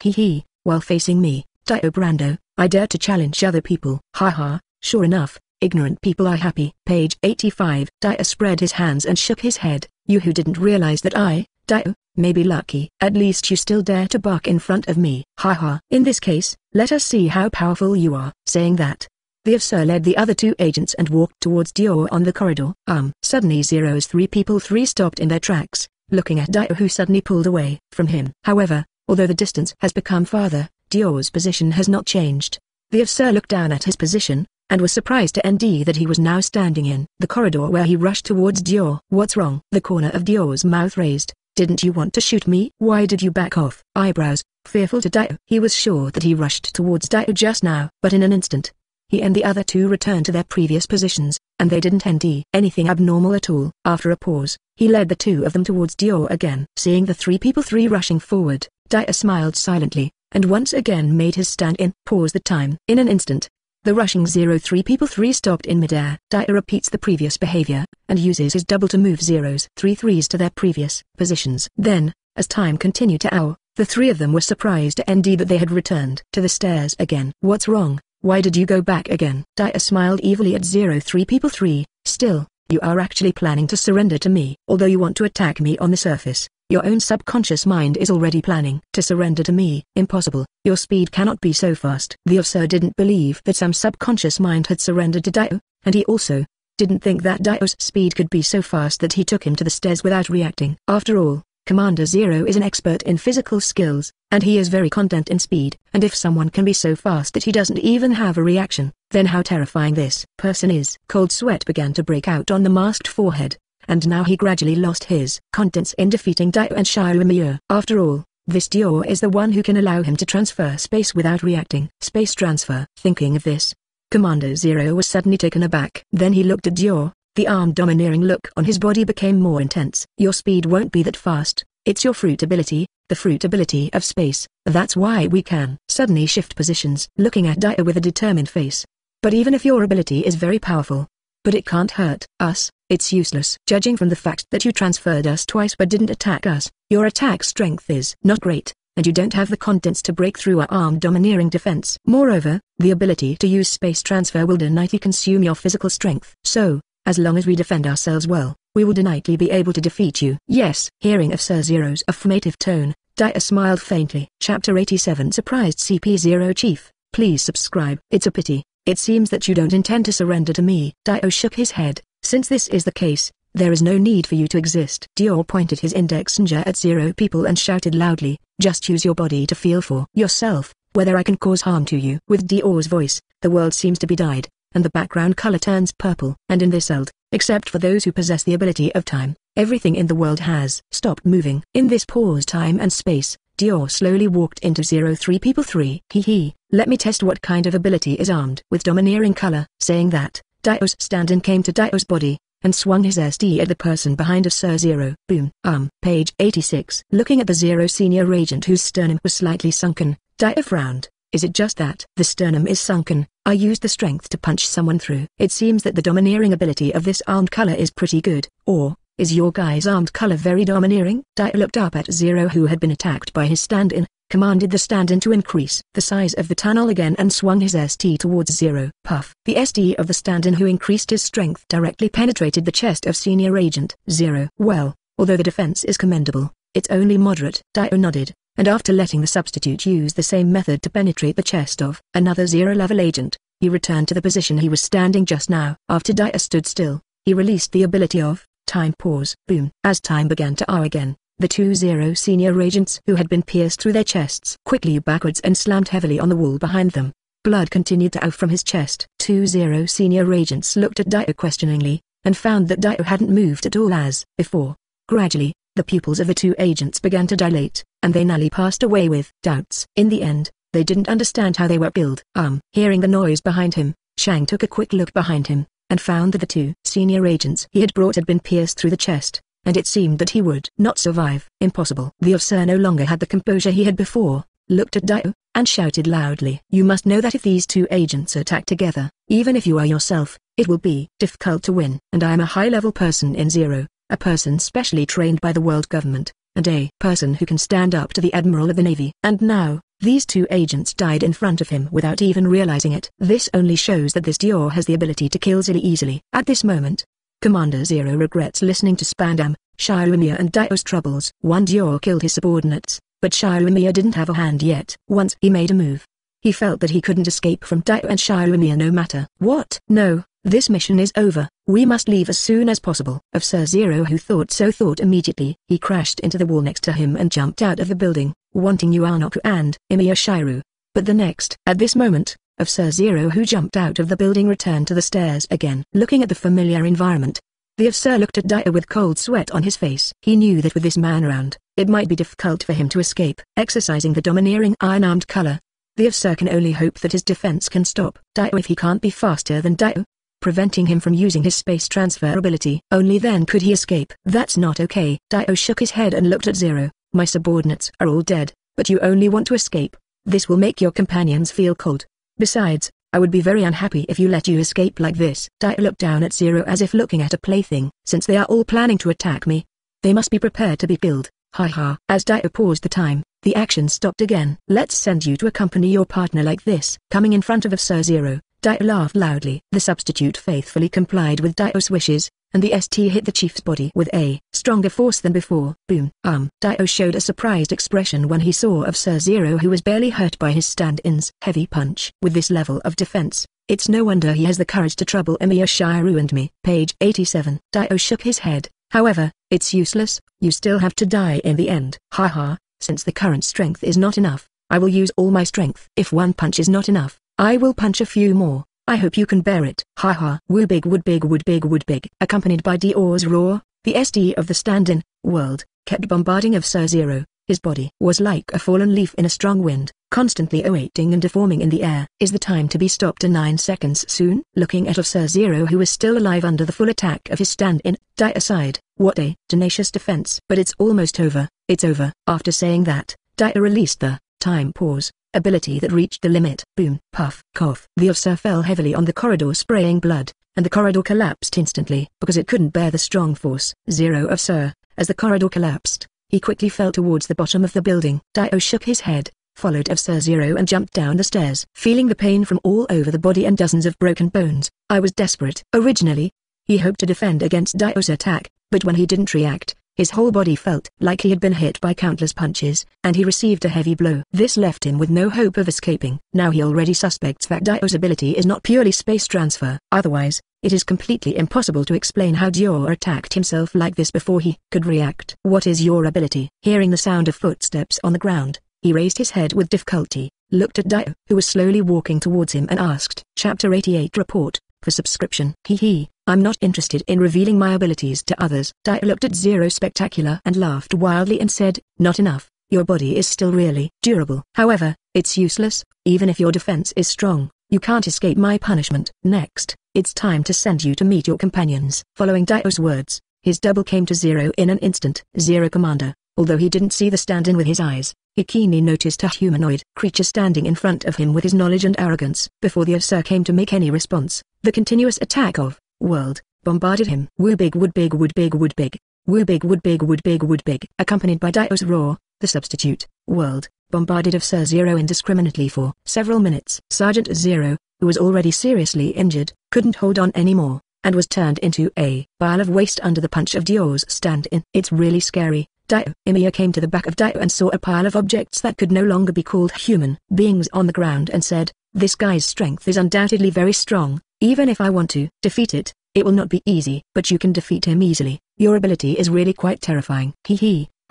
Hee. While facing me, Dio Brando, I dare to challenge other people. Haha, sure enough, ignorant people are happy. Page 85. Dio spread his hands and shook his head. You who didn't realize that I, Dio, may be lucky. At least you still dare to bark in front of me. Haha. In this case, let us see how powerful you are. Saying that, the officer led the other two agents and walked towards Dior on the corridor. Suddenly Zero's three stopped in their tracks, looking at Dio who suddenly pulled away from him. However, although the distance has become farther, Dior's position has not changed. The officer looked down at his position, and was surprised to ND that he was now standing in the corridor where he rushed towards Dior. What's wrong? The corner of Dior's mouth raised. Didn't you want to shoot me? Why did you back off? Eyebrows, fearful to Dio. He was sure that he rushed towards Dio just now, but in an instant, he and the other two returned to their previous positions, and they didn't ND anything abnormal at all. After a pause, he led the two of them towards Dior again. Seeing the three rushing forward, Dio smiled silently, and once again made his stand in. Pause the time. In an instant, the rushing three stopped in midair. Dio repeats the previous behavior, and uses his double to move Zero's threes to their previous positions. Then, as time continued to hour, the three of them were surprised to ND that they had returned to the stairs again. What's wrong? Why did you go back again? Dio smiled evilly at three. Still, you are actually planning to surrender to me. Although you want to attack me on the surface, your own subconscious mind is already planning to surrender to me. Impossible. Your speed cannot be so fast. The officer didn't believe that some subconscious mind had surrendered to Dio, and he also didn't think that Dio's speed could be so fast that he took him to the stairs without reacting. After all, Commander Zero is an expert in physical skills, and he is very content in speed. And if someone can be so fast that he doesn't even have a reaction, then how terrifying this person is. Cold sweat began to break out on the masked forehead, and now he gradually lost his contents in defeating Dio and Shiru. After all, this Dior is the one who can allow him to transfer space without reacting. Space transfer. Thinking of this, Commander Zero was suddenly taken aback. Then he looked at Dior. The armed domineering look on his body became more intense. Your speed won't be that fast. It's your fruit ability, the fruit ability of space. That's why we can suddenly shift positions. Looking at Dio with a determined face. But even if your ability is very powerful, but it can't hurt us, it's useless. Judging from the fact that you transferred us twice but didn't attack us, your attack strength is not great, and you don't have the contents to break through our armed domineering defense. Moreover, the ability to use space transfer will nightly consume your physical strength. So, as long as we defend ourselves well, we will nightly be able to defeat you. Yes. Hearing of Sir Zero's affirmative tone, Dio smiled faintly. Chapter 87. Surprised CP0 Chief, please subscribe. It's a pity. It seems that you don't intend to surrender to me. Dio shook his head. Since this is the case, there is no need for you to exist. Dior pointed his index finger at Zero people and shouted loudly, just use your body to feel for yourself whether I can cause harm to you. With Dior's voice, the world seems to be dyed, and the background color turns purple. And in this world, except for those who possess the ability of time, everything in the world has stopped moving. In this pause time and space, Dior slowly walked into 3. Hee. Let me test what kind of ability is armed with domineering color. Saying that, Dio's stand-in came to Dio's body, and swung his ST at the person behind of Sir Zero. Boom. Page 86. Looking at the Zero senior agent whose sternum was slightly sunken, Dio frowned. Is it just that the sternum is sunken? I used the strength to punch someone through. It seems that the domineering ability of this armed color is pretty good. Or, is your guy's armed color very domineering? Dio looked up at Zero who had been attacked by his stand-in, commanded the stand-in to increase the size of the tunnel again and swung his ST towards Zero. Puff. The ST of the stand-in who increased his strength directly penetrated the chest of senior agent Zero. Well, although the defense is commendable, it's only moderate. Dio nodded, and after letting the substitute use the same method to penetrate the chest of another Zero-level agent, he returned to the position he was standing just now. After Dio stood still, he released the ability of time pause. Boom. As time began to hour again, the two Zero senior agents who had been pierced through their chests quickly backwards and slammed heavily on the wall behind them. Blood continued to out from his chest. Two Zero senior agents looked at Dio questioningly, and found that Dio hadn't moved at all as before. Gradually, the pupils of the two agents began to dilate, and they nearly passed away with doubts. In the end, they didn't understand how they were killed. Hearing the noise behind him, Shang took a quick look behind him, and found that the two senior agents he had brought had been pierced through the chest, and it seemed that he would not survive. Impossible. The officer no longer had the composure he had before, looked at Dio, and shouted loudly. You must know that if these two agents attack together, even if you are yourself, it will be difficult to win. And I am a high-level person in Zero, a person specially trained by the world government, and a person who can stand up to the Admiral of the Navy. And now, these two agents died in front of him without even realizing it. This only shows that this Dior has the ability to kill Zilly easily. At this moment, Commander Zero regrets listening to Spandam, Shirumiya and Dio's troubles. One Dior killed his subordinates, but Shirumiya didn't have a hand yet. Once he made a move, he felt that he couldn't escape from Dio and Shirumiya no matter what. No, this mission is over. We must leave as soon as possible. Officer Zero, who thought immediately. He crashed into the wall next to him and jumped out of the building, wanting Yuanoku and Imiya Shiru. But the next. At this moment, Officer Zero, who jumped out of the building, returned to the stairs again. Looking at the familiar environment, the officer looked at Dio with cold sweat on his face. He knew that with this man around, it might be difficult for him to escape. Exercising the domineering iron-armed color, the officer can only hope that his defense can stop Dio if he can't be faster than Dio, preventing him from using his space transfer ability. Only then could he escape. That's not okay. Dio shook his head and looked at Zero. My subordinates are all dead, but you only want to escape. This will make your companions feel cold. Besides, I would be very unhappy if you let you escape like this. Dio looked down at Zero as if looking at a plaything. Since they are all planning to attack me, they must be prepared to be killed. Ha ha. As Dio paused the time, the action stopped again. Let's send you to accompany your partner like this. Coming in front of Officer Zero, Dio laughed loudly. The substitute faithfully complied with Dio's wishes, and the ST hit the chief's body with a stronger force than before. Boom. Dio showed a surprised expression when he saw Officer Zero, who was barely hurt by his stand-in's heavy punch. With this level of defense, it's no wonder he has the courage to trouble Imiya Shiru and me. Page 87. Dio shook his head. However, it's useless. You still have to die in the end. Haha. Since the current strength is not enough, I will use all my strength. If one punch is not enough, I will punch a few more. I hope you can bear it. Haha. Woo big would big would big would big. Accompanied by Dior's roar, the SD of the stand-in world kept bombarding Officer Zero. His body was like a fallen leaf in a strong wind, constantly awaiting and deforming in the air. Is the time to be stopped in 9 seconds soon? Looking at Officer Zero, who was still alive under the full attack of his stand-in, Dio sighed. What a tenacious defense. But it's almost over. It's over. After saying that, Dio released the time pause ability that reached the limit. Boom, puff, cough. The officer fell heavily on the corridor, spraying blood, and the corridor collapsed instantly because it couldn't bear the strong force. Zero officer. As the corridor collapsed, he quickly fell towards the bottom of the building. Dio shook his head, followed Officer Zero and jumped down the stairs. Feeling the pain from all over the body and dozens of broken bones, I was desperate. Originally, he hoped to defend against Dio's attack, but when he didn't react, his whole body felt like he had been hit by countless punches, and he received a heavy blow. This left him with no hope of escaping. Now he already suspects that Dio's ability is not purely space transfer. Otherwise, it is completely impossible to explain how Dior attacked himself like this before he could react. What is your ability? Hearing the sound of footsteps on the ground, he raised his head with difficulty, looked at Dio, who was slowly walking towards him, and asked. Chapter 88 Report, for subscription. I'm not interested in revealing my abilities to others. Dio looked at Zero Spectacular and laughed wildly and said, not enough, your body is still really durable. However, it's useless. Even if your defense is strong, you can't escape my punishment. Next, it's time to send you to meet your companions. Following Dio's words, his double came to Zero in an instant. Zero Commander. Although he didn't see the stand-in with his eyes, he keenly noticed a humanoid creature standing in front of him with his knowledge and arrogance. Before the officer came to make any response, the continuous attack of world bombarded him. Woo big would big would big would big. Woo big would big would big would big. Accompanied by Dio's roar, the substitute world bombarded Officer Zero indiscriminately for several minutes. Sergeant Zero, who was already seriously injured, couldn't hold on anymore, and was turned into a pile of waste under the punch of Dior's stand-in. It's really scary. Dio. Imiya came to the back of Dio and saw a pile of objects that could no longer be called human beings on the ground and said, this guy's strength is undoubtedly very strong. Even if I want to defeat it, it will not be easy. But you can defeat him easily. Your ability is really quite terrifying.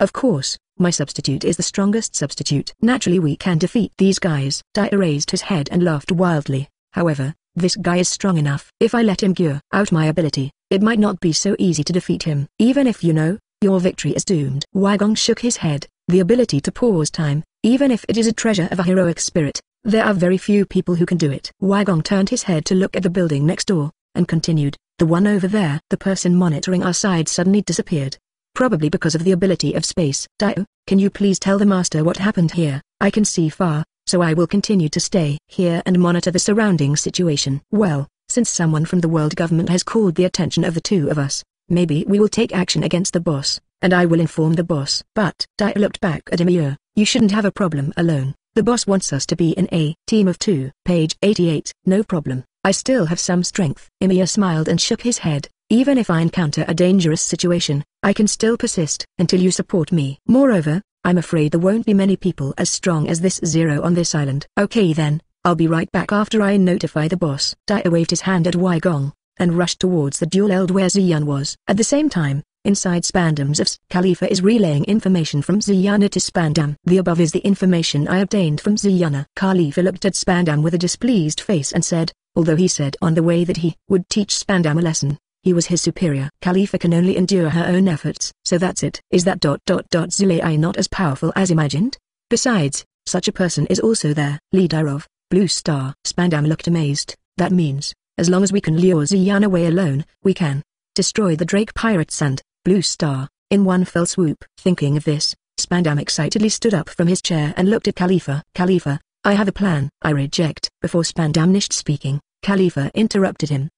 Of course, my substitute is the strongest substitute. Naturally we can defeat these guys. Dio raised his head and laughed wildly. However, this guy is strong enough. If I let him gear out my ability, it might not be so easy to defeat him. Even if you know, your victory is doomed. Wagong shook his head. The ability to pause time, even if it is a treasure of a heroic spirit, there are very few people who can do it. Wagong turned his head to look at the building next door, and continued, the one over there. The person monitoring our side suddenly disappeared. Probably because of the ability of space. Dio, can you please tell the master what happened here? I can see far, so I will continue to stay here and monitor the surrounding situation. Well, since someone from the world government has called the attention of the two of us, maybe we will take action against the boss, and I will inform the boss. But Dio looked back at Emiya. You shouldn't have a problem alone. The boss wants us to be in a team of 2. Page 88. No problem. I still have some strength. Emiya smiled and shook his head. Even if I encounter a dangerous situation, I can still persist until you support me. Moreover, I'm afraid there won't be many people as strong as this Zero on this island. Okay then, I'll be right back after I notify the boss. Dio waved his hand at Wei Gong, and rushed towards the dual eld where Ziyun was. At the same time, inside Spandam's office, Kalifa is relaying information from Ziyuna to Spandam. The above is the information I obtained from Ziyuna. Kalifa looked at Spandam with a displeased face and said, although he said on the way that he would teach Spandam a lesson, he was his superior. Kalifa can only endure her own efforts. So that's it. Is that Zulai not as powerful as imagined? Besides, such a person is also their leader of Blue Star. Spandam looked amazed. That means, as long as we can lure Ziyun away alone, we can destroy the Drake pirates and Blue Star in one fell swoop. Thinking of this, Spandam excitedly stood up from his chair and looked at Kalifa. Kalifa, I have a plan. I reject. Before Spandam finished speaking, Kalifa interrupted him.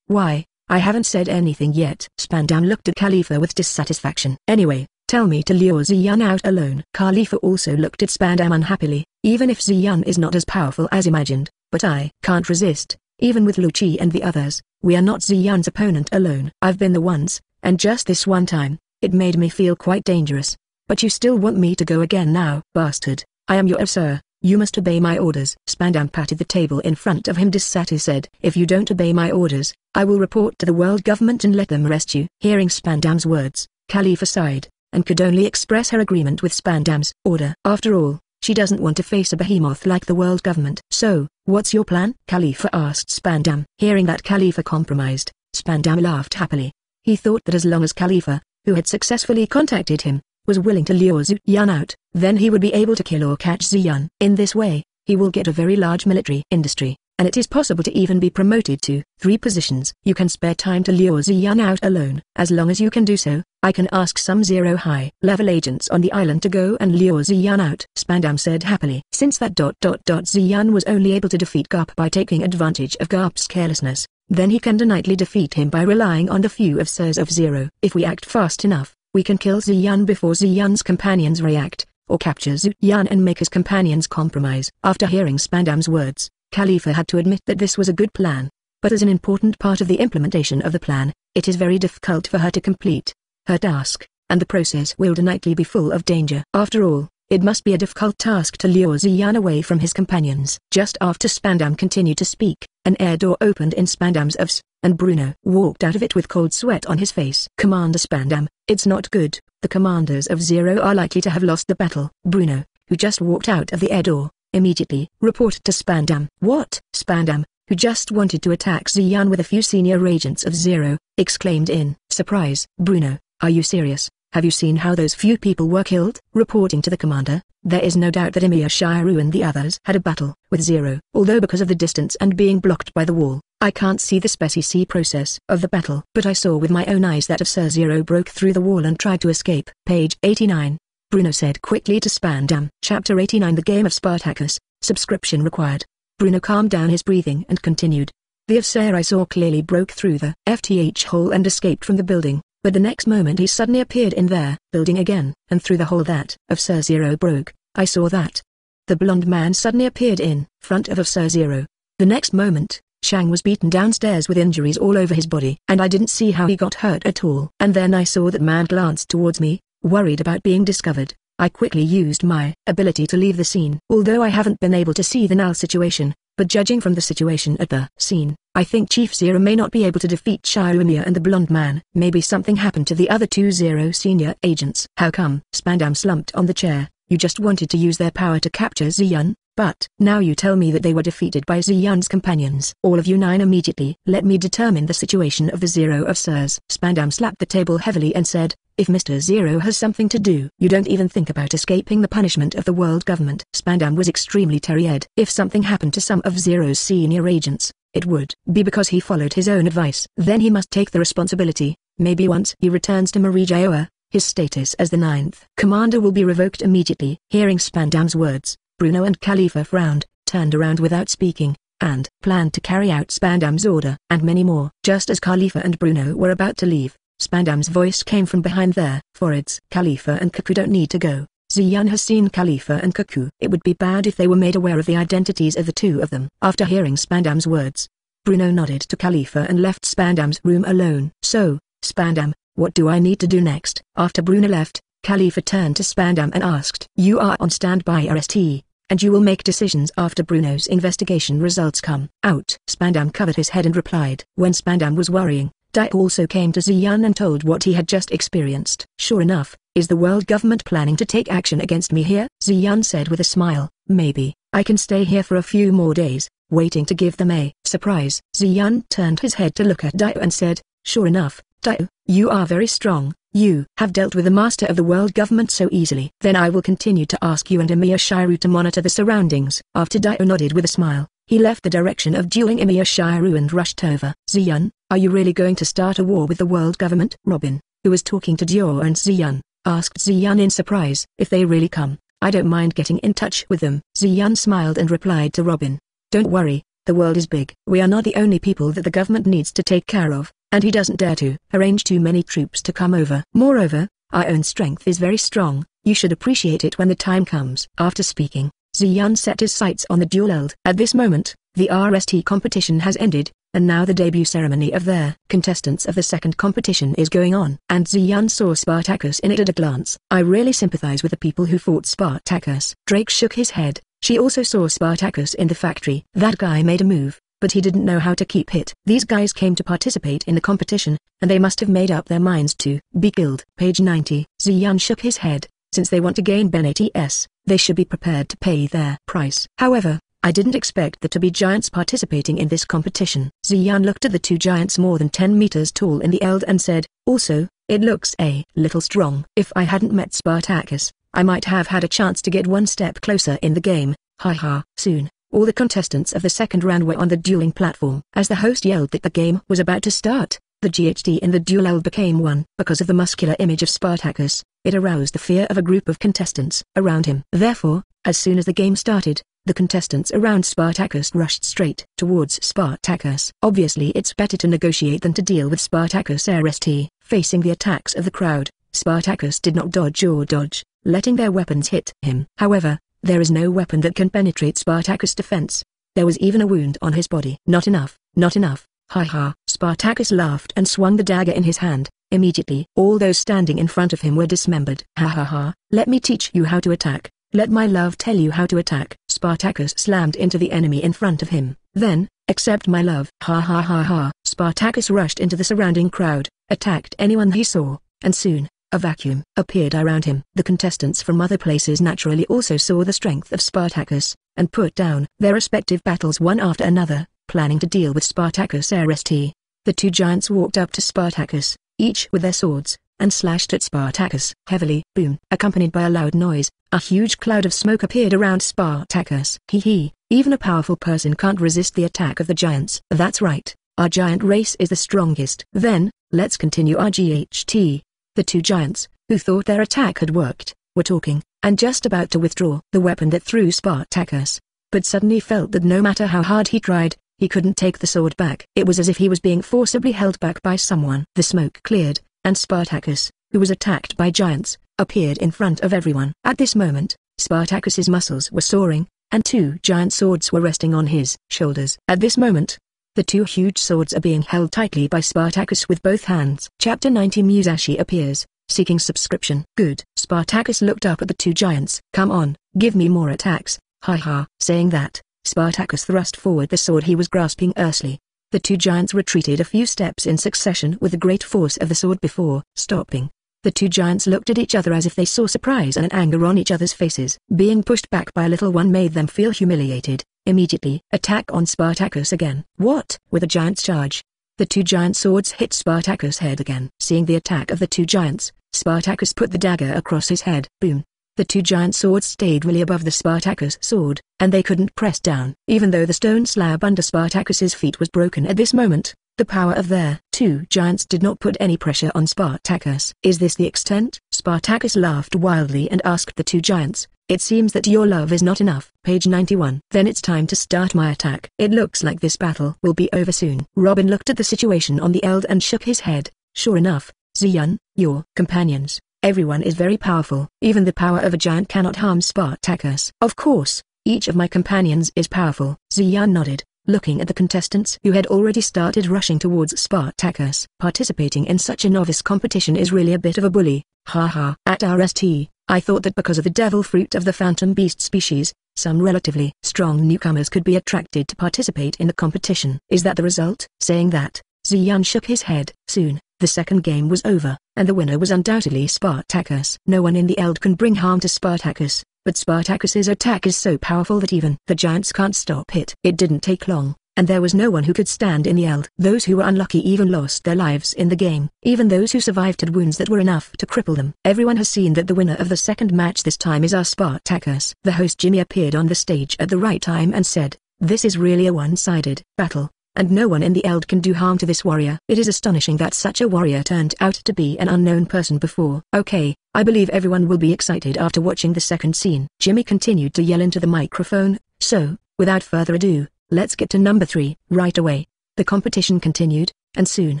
Why? I haven't said anything yet. Spandam looked at Kalifa with dissatisfaction. Anyway, tell me to lure Ziyun out alone. Kalifa also looked at Spandam unhappily. Even if Ziyun is not as powerful as imagined, but I can't resist, even with Lu Chi and the others, we are not Ziyun's opponent alone. I've been the ones, and just this one time, it made me feel quite dangerous. But you still want me to go again now? Bastard, I am your sir. You must obey my orders. Spandam patted the table in front of him dissatisfied said, if you don't obey my orders, I will report to the world government and let them arrest you. Hearing Spandam's words, Kalifa sighed, and could only express her agreement with Spandam's order. After all, she doesn't want to face a behemoth like the world government. So, what's your plan? Kalifa asked Spandam. Hearing that Kalifa compromised, Spandam laughed happily. He thought that as long as Kalifa, who had successfully contacted him, was willing to lure Ziyun out, then he would be able to kill or catch Ziyun. In this way, he will get a very large military industry, and it is possible to even be promoted to 3 positions. You can spare time to lure Ziyun out alone. As long as you can do so, I can ask some Zero high-level agents on the island to go and lure Ziyun out. Spandam said happily. Since that Ziyun was only able to defeat Garp by taking advantage of Garp's carelessness, then he can nightly defeat him by relying on the few of Sirs of Zero. If we act fast enough, we can kill Ziyun before Ziyun's companions react, or capture Ziyun and make his companions compromise. After hearing Spandam's words, Kalifa had to admit that this was a good plan, but as an important part of the implementation of the plan, it is very difficult for her to complete her task, and the process will nightly be full of danger. After all, it must be a difficult task to lure Ziyun away from his companions. Just after Spandam continued to speak, an air door opened in Spandam's office, and Bruno walked out of it with cold sweat on his face. Commander Spandam, it's not good. The commanders of Zero are likely to have lost the battle. Bruno, who just walked out of the air door, immediately reported to Spandam. What? Spandam, who just wanted to attack Ziyun with a few senior agents of Zero, exclaimed in surprise. Bruno, are you serious? Have you seen how those few people were killed? Reporting to the commander, there is no doubt that Emiya Shiru and the others had a battle with Zero. Although because of the distance and being blocked by the wall, I can't see the specie process of the battle. But I saw with my own eyes that Sir Zero broke through the wall and tried to escape. Page 89. Bruno said quickly to Spandam. Chapter 89 The Game of Spartacus, subscription required. Bruno calmed down his breathing and continued. The officer I saw clearly broke through the FTH hole and escaped from the building. But the next moment he suddenly appeared in their building again, and through the hole that of Sir Zero broke, I saw that the blonde man suddenly appeared in front of Sir Zero. The next moment, Shang was beaten downstairs with injuries all over his body, and I didn't see how he got hurt at all. And then I saw that man glanced towards me, worried about being discovered. I quickly used my ability to leave the scene. Although I haven't been able to see the now situation, but judging from the situation at the scene, I think Chief Zero may not be able to defeat Shiromiya and the blonde man. Maybe something happened to the other 2 Zero senior agents. How come? Spandam slumped on the chair. You just wanted to use their power to capture Ziyun, but now you tell me that they were defeated by Ziyun's companions. All of you 9 immediately. Let me determine the situation of the Zero of Sirs. Spandam slapped the table heavily and said, if Mr. Zero has something to do, you don't even think about escaping the punishment of the world government. Spandam was extremely terrified. If something happened to some of Zero's senior agents, it would be because he followed his own advice. Then he must take the responsibility. Maybe once he returns to Marijoa, his status as the 9th commander will be revoked immediately. Hearing Spandam's words, Bruno and Kalifa frowned, turned around without speaking, and planned to carry out Spandam's order. And many more. Just as Kalifa and Bruno were about to leave, Spandam's voice came from behind their foreheads. Kalifa and Cuckoo don't need to go. Ziyun has seen Kalifa and Cuckoo. It would be bad if they were made aware of the identities of the two of them. After hearing Spandam's words, Bruno nodded to Kalifa and left Spandam's room alone. So, Spandam, what do I need to do next? After Bruno left, Kalifa turned to Spandam and asked. You are on standby RST, and you will make decisions after Bruno's investigation results come out. Spandam covered his head and replied. When Spandam was worrying, Dior also came to Ziyun and told what he had just experienced. Sure enough, is the world government planning to take action against me here? Ziyun said with a smile. Maybe, I can stay here for a few more days, waiting to give them a surprise. Ziyun turned his head to look at Dior and said, sure enough, Dior, you are very strong. You have dealt with the master of the world government so easily. Then I will continue to ask you and Emiya Shiru to monitor the surroundings. After Dior nodded with a smile, he left the direction of dueling Emiya Shiru and rushed over. Ziyun, are you really going to start a war with the world government? Robin, who was talking to Dior and Ziyun, asked Ziyun in surprise. If they really come, I don't mind getting in touch with them. Ziyun smiled and replied to Robin. Don't worry, the world is big. We are not the only people that the government needs to take care of, and he doesn't dare to arrange too many troops to come over. Moreover, our own strength is very strong. You should appreciate it when the time comes. After speaking, Ziyun set his sights on the duel. At this moment, the RST competition has ended, and now the debut ceremony of their contestants of the second competition is going on. And Ziyun saw Spartacus in it at a glance. I really sympathize with the people who fought Spartacus. Drake shook his head. She also saw Spartacus in the factory. That guy made a move, but he didn't know how to keep it. These guys came to participate in the competition, and they must have made up their minds to be killed. Page 90. Ziyun shook his head. Since they want to gain BNATS, they should be prepared to pay their price. However, I didn't expect there to be giants participating in this competition. Ziyun looked at the two giants more than 10 meters tall in the eld and said, also, it looks a little strong. If I hadn't met Spartacus, I might have had a chance to get one step closer in the game. Haha. Soon, all the contestants of the second round were on the dueling platform. As the host yelled that the game was about to start, the GHD in the duel became one. Because of the muscular image of Spartacus, it aroused the fear of a group of contestants around him. Therefore, as soon as the game started, the contestants around Spartacus rushed straight towards Spartacus. Obviously it's better to negotiate than to deal with Spartacus RST. Facing the attacks of the crowd, Spartacus did not dodge or dodge, letting their weapons hit him. However, there is no weapon that can penetrate Spartacus' defense. There was even a wound on his body. Not enough, not enough. Ha ha. Spartacus laughed and swung the dagger in his hand. Immediately, all those standing in front of him were dismembered. Ha ha ha. Let me teach you how to attack. Let my love tell you how to attack. Spartacus slammed into the enemy in front of him. Then, accept my love. Ha ha ha ha. Spartacus rushed into the surrounding crowd, attacked anyone he saw, and soon, a vacuum appeared around him. The contestants from other places naturally also saw the strength of Spartacus, and put down their respective battles one after another, planning to deal with Spartacus RST. The two giants walked up to Spartacus, each with their swords, and slashed at Spartacus. Heavily, boom. Accompanied by a loud noise, a huge cloud of smoke appeared around Spartacus. Hee, even a powerful person can't resist the attack of the giants. That's right, our giant race is the strongest. Then, let's continue our GHT. The two giants, who thought their attack had worked, were talking, and just about to withdraw the weapon that threw Spartacus, but suddenly felt that no matter how hard he tried, he couldn't take the sword back. It was as if he was being forcibly held back by someone. The smoke cleared, and Spartacus, who was attacked by giants, appeared in front of everyone. At this moment, Spartacus's muscles were soaring, and two giant swords were resting on his shoulders. At this moment, the two huge swords are being held tightly by Spartacus with both hands. Chapter 90 Musashi appears, seeking subscription. Good. Spartacus looked up at the two giants. Come on, give me more attacks. Ha ha. Saying that, Spartacus thrust forward the sword he was grasping earnestly. The two giants retreated a few steps in succession with the great force of the sword before stopping. The two giants looked at each other as if they saw surprise and anger on each other's faces. Being pushed back by a little one made them feel humiliated. Immediately, attack on Spartacus again. What? With a giant's charge, the two giant swords hit Spartacus' head again. Seeing the attack of the two giants, Spartacus put the dagger across his head. Boom. The two giant swords stayed really above the Spartacus sword, and they couldn't press down. Even though the stone slab under Spartacus's feet was broken at this moment, the power of their two giants did not put any pressure on Spartacus. Is this the extent? Spartacus laughed wildly and asked the two giants, "It seems that your love is not enough." Page 91. Then it's time to start my attack. It looks like this battle will be over soon. Robin looked at the situation on the Eld and shook his head. Sure enough, Ziyun, your companions, everyone is very powerful. Even the power of a giant cannot harm Spartacus. Of course, each of my companions is powerful. Ziyun nodded, looking at the contestants who had already started rushing towards Spartacus. Participating in such a novice competition is really a bit of a bully. Haha. At RST, I thought that because of the devil fruit of the phantom beast species, some relatively strong newcomers could be attracted to participate in the competition. Is that the result? Saying that, Ziyun shook his head. Soon, the second game was over, and the winner was undoubtedly Spartacus. No one in the Eld can bring harm to Spartacus, but Spartacus's attack is so powerful that even the giants can't stop it. It didn't take long, and there was no one who could stand in the Eld. Those who were unlucky even lost their lives in the game. Even those who survived had wounds that were enough to cripple them. Everyone has seen that the winner of the second match this time is our Spartacus. The host Jimmy appeared on the stage at the right time and said, "This is really a one-sided battle, and no one in the Eld can do harm to this warrior." It is astonishing that such a warrior turned out to be an unknown person before. Okay, I believe everyone will be excited after watching the second scene. Jimmy continued to yell into the microphone, so, without further ado, let's get to number 3. Right away, the competition continued, and soon,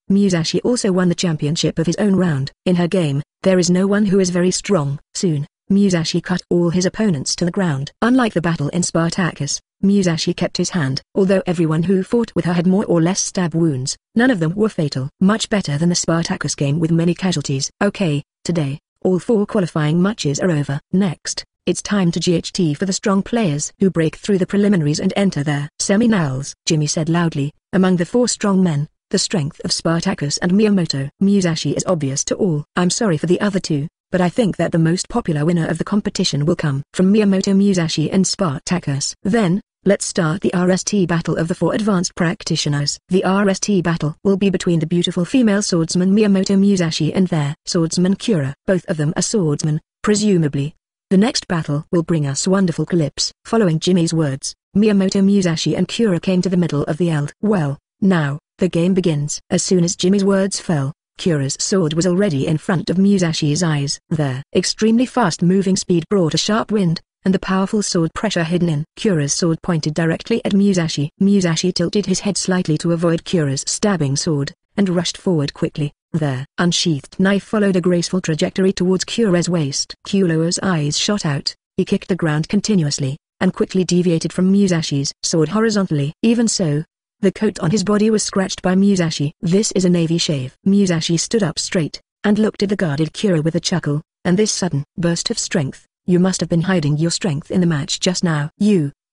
Musashi also won the championship of his own round. In her game, there is no one who is very strong. Soon, Musashi cut all his opponents to the ground. Unlike the battle in Spartacus, Musashi kept his hand. Although everyone who fought with her had more or less stab wounds, none of them were fatal. Much better than the Spartacus game with many casualties. Okay, today, all 4 qualifying matches are over. Next, it's time to GHT for the strong players who break through the preliminaries and enter their semi-finals. Jimmy said loudly, among the 4 strong men, the strength of Spartacus and Miyamoto. Musashi is obvious to all. I'm sorry for the other 2. But I think that the most popular winner of the competition will come from Miyamoto, Musashi and Spartacus. Then, let's start the RST battle of the 4 advanced practitioners. The RST battle will be between the beautiful female swordsman Miyamoto Musashi and their swordsman Kura. Both of them are swordsmen, presumably. The next battle will bring us wonderful clips. Following Jimmy's words, Miyamoto Musashi and Kura came to the middle of the Eld. Well, now, the game begins. As soon as Jimmy's words fell, Kura's sword was already in front of Musashi's eyes. Their extremely fast-moving speed brought a sharp wind, and the powerful sword pressure hidden in Kura's sword pointed directly at Musashi. Musashi tilted his head slightly to avoid Kura's stabbing sword, and rushed forward quickly. Their unsheathed knife followed a graceful trajectory towards Kura's waist. Kura's eyes shot out, he kicked the ground continuously, and quickly deviated from Musashi's sword horizontally. Even so, the coat on his body was scratched by Musashi. This is a navy shave. Musashi stood up straight, and looked at the guarded Kura with a chuckle, and this sudden burst of strength. You must have been hiding your strength in the match just now.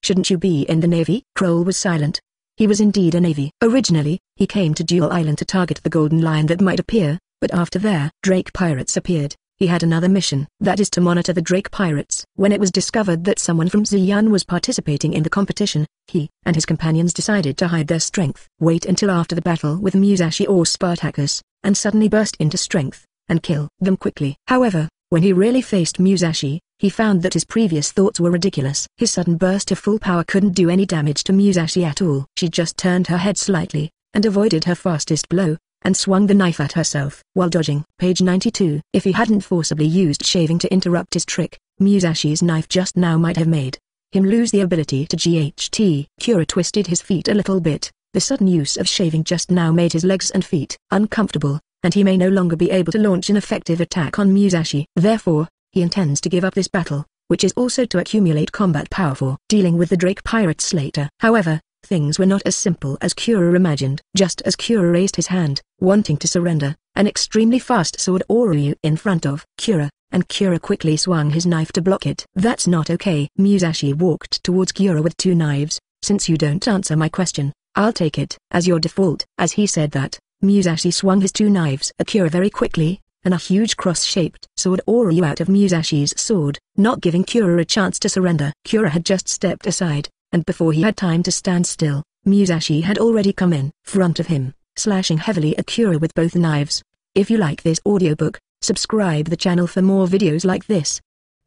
Shouldn't you be in the navy? Kroll was silent. He was indeed a navy. Originally, he came to Duel Island to target the golden lion that might appear, but after their Drake pirates appeared, he had another mission. That is to monitor the Drake pirates. When it was discovered that someone from Ziyun was participating in the competition, he and his companions decided to hide their strength. Wait until after the battle with Musashi or Spartacus, and suddenly burst into strength, and kill them quickly. However, when he really faced Musashi, he found that his previous thoughts were ridiculous. His sudden burst of full power couldn't do any damage to Musashi at all. She just turned her head slightly, and avoided her fastest blow, and swung the knife at herself while dodging. Page 92. If he hadn't forcibly used shaving to interrupt his trick, Musashi's knife just now might have made him lose the ability to GHT. Kura twisted his feet a little bit. The sudden use of shaving just now made his legs and feet uncomfortable, and he may no longer be able to launch an effective attack on Musashi. Therefore, he intends to give up this battle, which is also to accumulate combat power for dealing with the Drake pirates later. However, things were not as simple as Kura imagined. Just as Kura raised his hand, wanting to surrender, an extremely fast sword Oryu in front of Kura, and Kura quickly swung his knife to block it. That's not okay. Musashi walked towards Kura with 2 knives. Since you don't answer my question, I'll take it as your default. As he said that, Musashi swung his 2 knives at Kura very quickly, and a huge cross-shaped sword Oryu out of Musashi's sword, not giving Kura a chance to surrender. Kura had just stepped aside, and before he had time to stand still, Musashi had already come in front of him, slashing heavily at Kura with both knives. If you like this audiobook, subscribe the channel for more videos like this.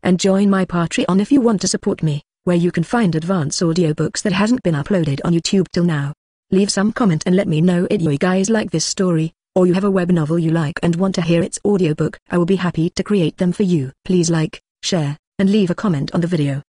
And join my Patreon if you want to support me, where you can find advanced audiobooks that hasn't been uploaded on YouTube till now. Leave some comment and let me know if you guys like this story, or you have a web novel you like and want to hear its audiobook. I will be happy to create them for you. Please like, share, and leave a comment on the video.